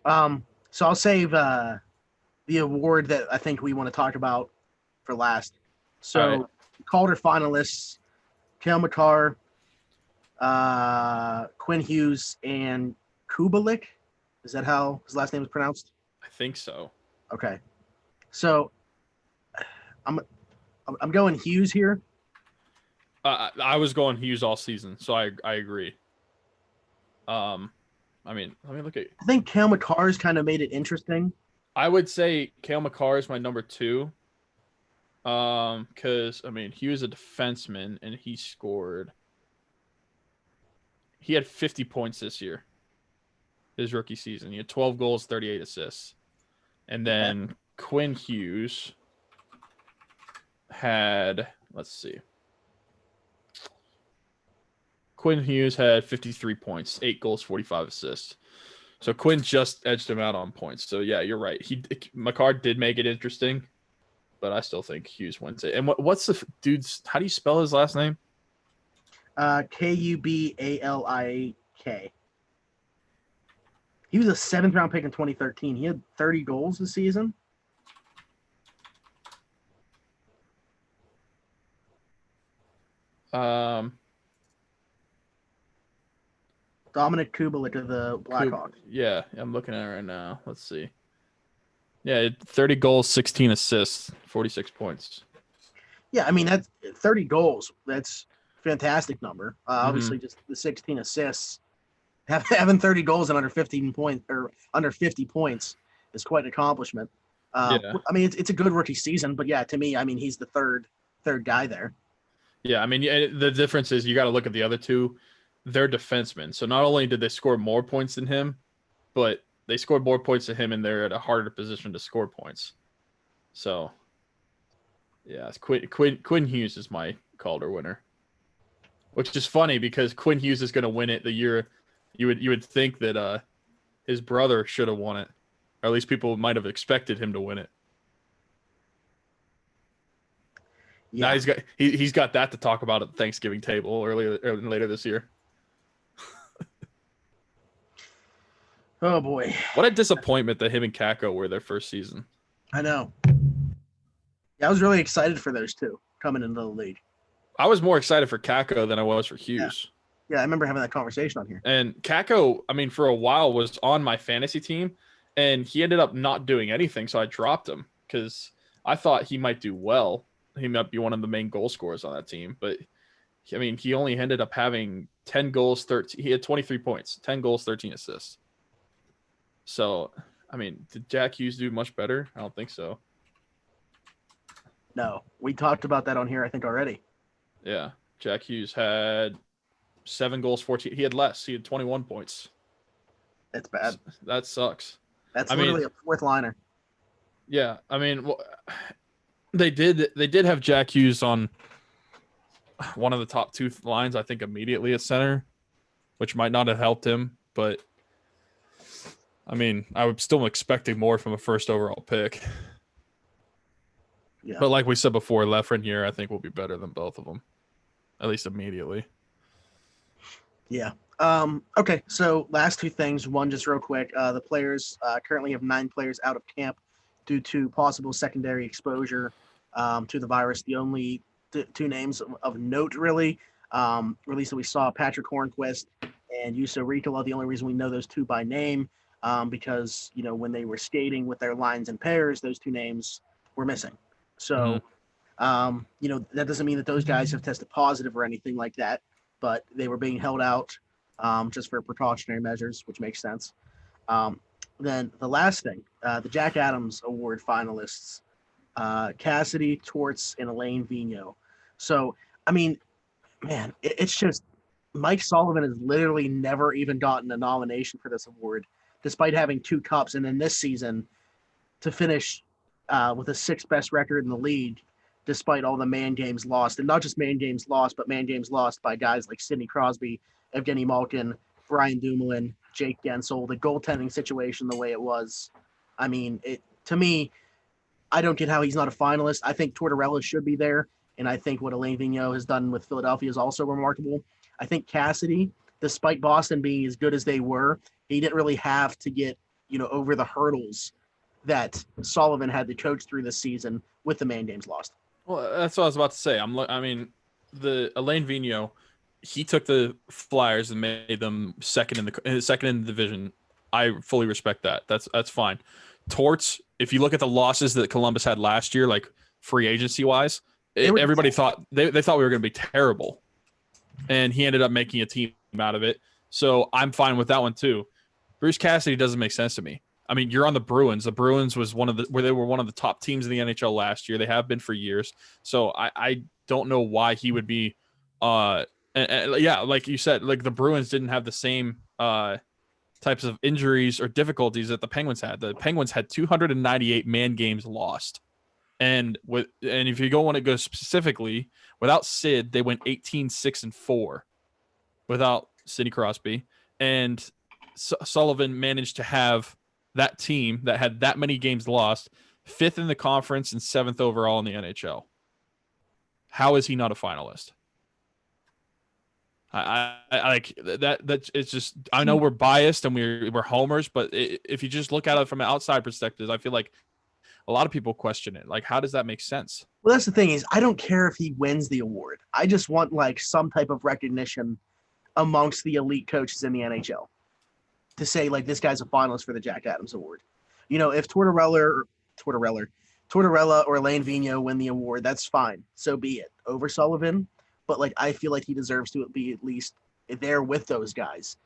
So I'll save the award that I think we want to talk about for last. So right. Calder finalists: Cale Makar, Quinn Hughes, and Kubalik. Is that how his last name is pronounced? I think so. Okay. So I'm going Hughes here. I was going Hughes all season, so I agree. I mean, let me look at. I think Cale Makar's kind of made it interesting. I would say Cale Makar is my number 2. Because I mean, he was a defenseman and he had 50 points this year. His rookie season, he had 12 goals, 38 assists, and then Quinn Hughes had, let's see. Quinn Hughes had 53 points, 8 goals, 45 assists. So Quinn just edged him out on points. So yeah, you're right. Makar did make it interesting, but I still think Hughes wins it. And what's the dude's? How do you spell his last name? Kubalik. He was a 7th round pick in 2013. He had 30 goals this season. Dominic Kubalik of the Blackhawks. Yeah, I'm looking at it right now. Let's see. Yeah, 30 goals, 16 assists, 46 points. Yeah, I mean, that's 30 goals. That's a fantastic number. Obviously, just the 16 assists. Having 30 goals and under 15 points or under 50 points is quite an accomplishment. I mean, it's a good rookie season, but yeah, to me, I mean, he's the third guy there. Yeah, I mean, the difference is you got to look at the other two. They're defensemen, so not only did they score more points than him, but they scored more points than him, and they're at a harder position to score points. So, yeah, Quinn Hughes is my Calder winner, which is funny because Quinn Hughes is going to win it the year. You would think that his brother should have won it, or at least people might have expected him to win it. Yeah. Now he's got that to talk about at the Thanksgiving table later this year. Oh boy! What a disappointment that him and Kako were their first season. I know. Yeah, I was really excited for those two coming into the league. I was more excited for Kako than I was for Hughes. Yeah, I remember having that conversation on here. And Kako, I mean, for a while was on my fantasy team, and he ended up not doing anything, so I dropped him because I thought he might do well. He might be one of the main goal scorers on that team, but I mean, he only ended up having 10 goals, 13. He had 23 points, 10 goals, 13 assists. So, I mean, did Jack Hughes do much better? I don't think so. No, we talked about that on here, I think, already. Yeah, Jack Hughes had 7 goals, 14. He had less. He had 21 points. That's bad. That sucks. That's literally a fourth liner. Yeah, I mean, they did have Jack Hughes on one of the top 2 lines, I think, immediately at center, which might not have helped him. But I mean, I was still expecting more from a first overall pick. Yeah. But like we said before, Lafreniere, I think, will be better than both of them, at least immediately. Yeah. Okay, so last 2 things. One, just real quick. The players currently have 9 players out of camp due to possible secondary exposure to the virus. The only 2 names of note, really, released that we saw, Patrick Hornquist and Yuso Ricola. The only reason we know those 2 by name, because, when they were skating with their lines and pairs, those 2 names were missing. So, that doesn't mean that those guys have tested positive or anything like that, but they were being held out just for precautionary measures, which makes sense. Then the last thing, the Jack Adams Award finalists, Cassidy, Torts, and Elaine Vigneault. So, I mean, man, it's just Mike Sullivan has literally never even gotten a nomination for this award, despite having 2 cups. And then this season, to finish with the 6th best record in the league, despite all the man games lost, and not just man games lost, but man games lost by guys like Sidney Crosby, Evgeny Malkin, Brian Dumoulin, Jake Gensel, the goaltending situation the way it was. I mean, to me, I don't get how he's not a finalist. I think Tortorella should be there, and I think what Elaine Vigneault has done with Philadelphia is also remarkable. I think Cassidy, despite Boston being as good as they were, he didn't really have to get over the hurdles that Sullivan had to coach through this season with the man games lost. Well, that's what I was about to say. I mean, the Elaine Vigneault, he took the Flyers and made them second in the division. I fully respect that. That's fine. Torts, if you look at the losses that Columbus had last year, like free agency wise, everybody thought they thought we were going to be terrible, and he ended up making a team out of it. So I'm fine with that one too. Bruce Cassidy doesn't make sense to me. I mean, you're on the Bruins. The Bruins was they were one of the top teams in the NHL last year. They have been for years. So I don't know why he would be. Yeah, like you said, like the Bruins didn't have the same types of injuries or difficulties that the Penguins had. The Penguins had 298 man games lost, and if you want to go specifically, without Sid, they went 18-6-4 without Sidney Crosby, and Sullivan managed to have that team that had that many games lost 5th in the conference and 7th overall in the NHL. How is he not a finalist? I like that. It's just, I know we're biased and we're homers, but if you just look at it from an outside perspective, I feel like a lot of people question it. Like, how does that make sense? Well, that's the thing is, I don't care if he wins the award. I just want like some type of recognition amongst the elite coaches in the NHL to say like this guy's a finalist for the Jack Adams Award. If Tortorella or Elaine Vigneault win the award, that's fine. So be it. Over Sullivan. But like I feel like he deserves to be at least there with those guys.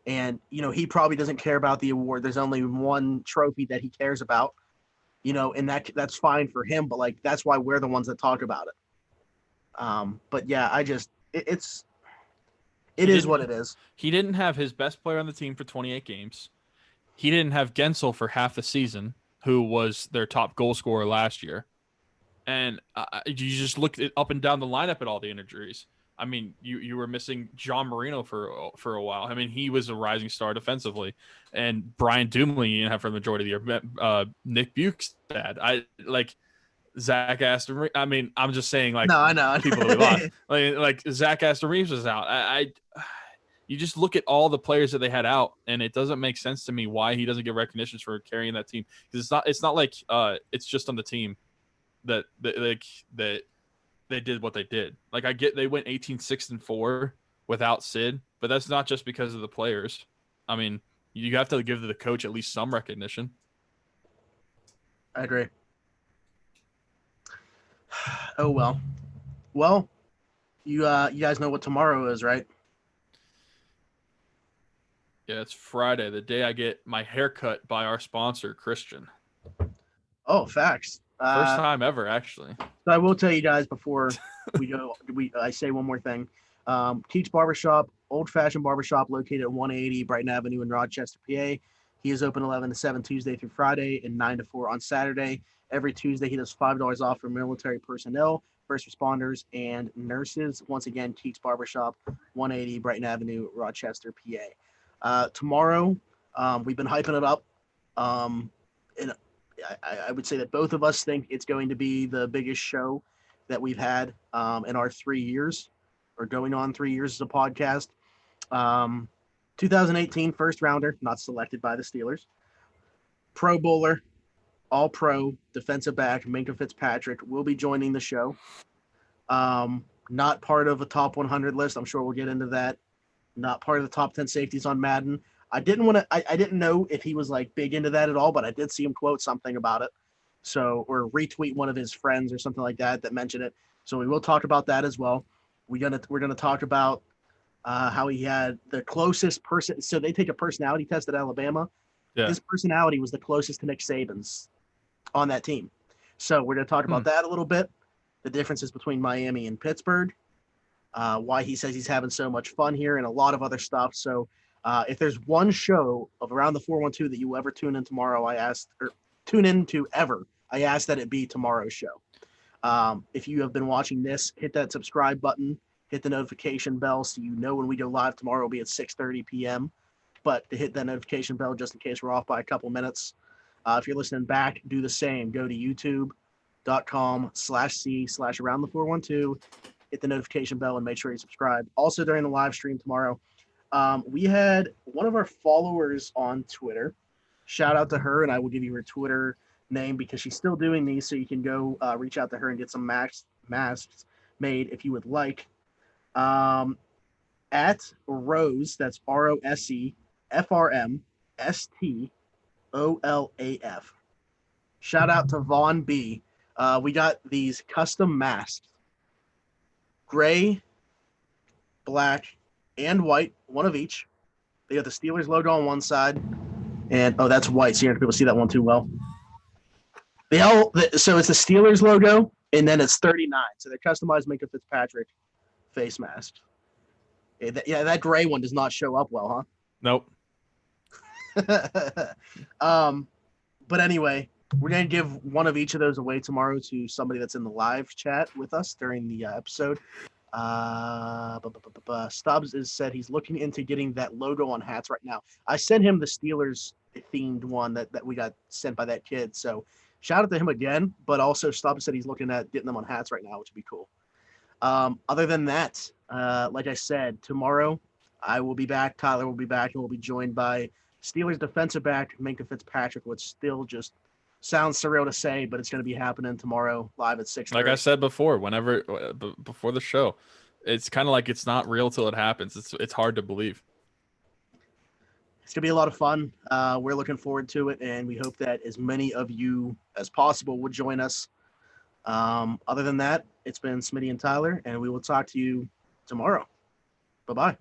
And he probably doesn't care about the award. There's only one trophy that he cares about. And that's fine for him, but like that's why we're the ones that talk about it. But yeah, it is what it is. He didn't have his best player on the team for 28 games. He didn't have Gensel for half the season, who was their top goal scorer last year. And you just looked up and down the lineup at all the injuries. I mean, you were missing John Marino for a while. I mean, he was a rising star defensively, and Brian Dumoulin you didn't have for the majority of the year. Nick Bukestad, I like Zach Aston. I mean, I'm just saying, like, no, I know people that we lost. like Zach Aston Reeves was out. You just look at all the players that they had out, and it doesn't make sense to me why he doesn't get recognitions for carrying that team, because it's not like it's just on the team that they did what they did. Like I get they went 18-6-4 without Sid, but that's not just because of the players. I mean, you have to give the coach at least some recognition. I agree. Oh well. Well, you guys know what tomorrow is, right? Yeah, it's Friday, the day I get my haircut by our sponsor, Christian. Oh, facts. First time ever, actually. So I will tell you guys before we go. I say one more thing. Teach Barbershop, old-fashioned barbershop located at 180 Brighton Avenue in Rochester, PA. He is open 11 to 7 Tuesday through Friday and 9 to 4 on Saturday. Every Tuesday, he does $5 off for military personnel, first responders, and nurses. Once again, Teach Barbershop, 180 Brighton Avenue, Rochester, PA. Tomorrow, we've been hyping it up. And I would say that both of us think it's going to be the biggest show that we've had in our 3 years, or going on 3 years as a podcast. 2018 first rounder, not selected by the Steelers. Pro Bowler, all pro, defensive back, Minkah Fitzpatrick will be joining the show. Not part of a top 100 list. I'm sure we'll get into that. Not part of the top 10 safeties on Madden. I didn't know if he was like big into that at all, but I did see him quote something about it. So, or retweet one of his friends or something like that mentioned it. So we will talk about that as well. We're gonna talk about how he had the closest person. So they take a personality test at Alabama. Yeah. His personality was the closest to Nick Saban's on that team. So we're gonna talk about that a little bit. The differences between Miami and Pittsburgh. Why he says he's having so much fun here, and a lot of other stuff. So if there's one show of Around the 412 that you ever tune in tomorrow, I asked that it be tomorrow's show. If you have been watching this, hit that subscribe button, hit the notification bell so you know when we go live tomorrow. It'll be at 6:30 p.m. But to hit that notification bell just in case we're off by a couple minutes. If you're listening back, do the same. Go to youtube.com/c/around the 412. Hit the notification bell and make sure you subscribe. Also, during the live stream tomorrow, we had one of our followers on Twitter. Shout out to her, and I will give you her Twitter name because she's still doing these, so you can go reach out to her and get some masks made if you would like. At Rose, that's ROSEFRMSTOLAF. Shout out to Vaughn B. We got these custom masks. Gray, black, and white, one of each. They got the Steelers logo on one side, and that's white, so you're not gonna be able to see that one too well. So it's the Steelers logo, and then it's 39. So they're customized Minkah Fitzpatrick face masks. That gray one does not show up well, Nope. huh? But anyway, we're gonna give one of each of those away tomorrow to somebody that's in the live chat with us during the episode. Stubbs has said he's looking into getting that logo on hats right now. I sent him the Steelers themed one that we got sent by that kid. So shout out to him again. But also Stubbs said he's looking at getting them on hats right now, which would be cool. Other than that, like I said, tomorrow I will be back. Tyler will be back, and we'll be joined by Steelers defensive back Minkah Fitzpatrick, which still just sounds surreal to say, but it's going to be happening tomorrow live at 6:30. Like I said before, before the show, it's kind of like it's not real till it happens. It's hard to believe. It's going to be a lot of fun. We're looking forward to it, and we hope that as many of you as possible would join us. Other than that, it's been Smitty and Tyler, and we will talk to you tomorrow. Bye-bye.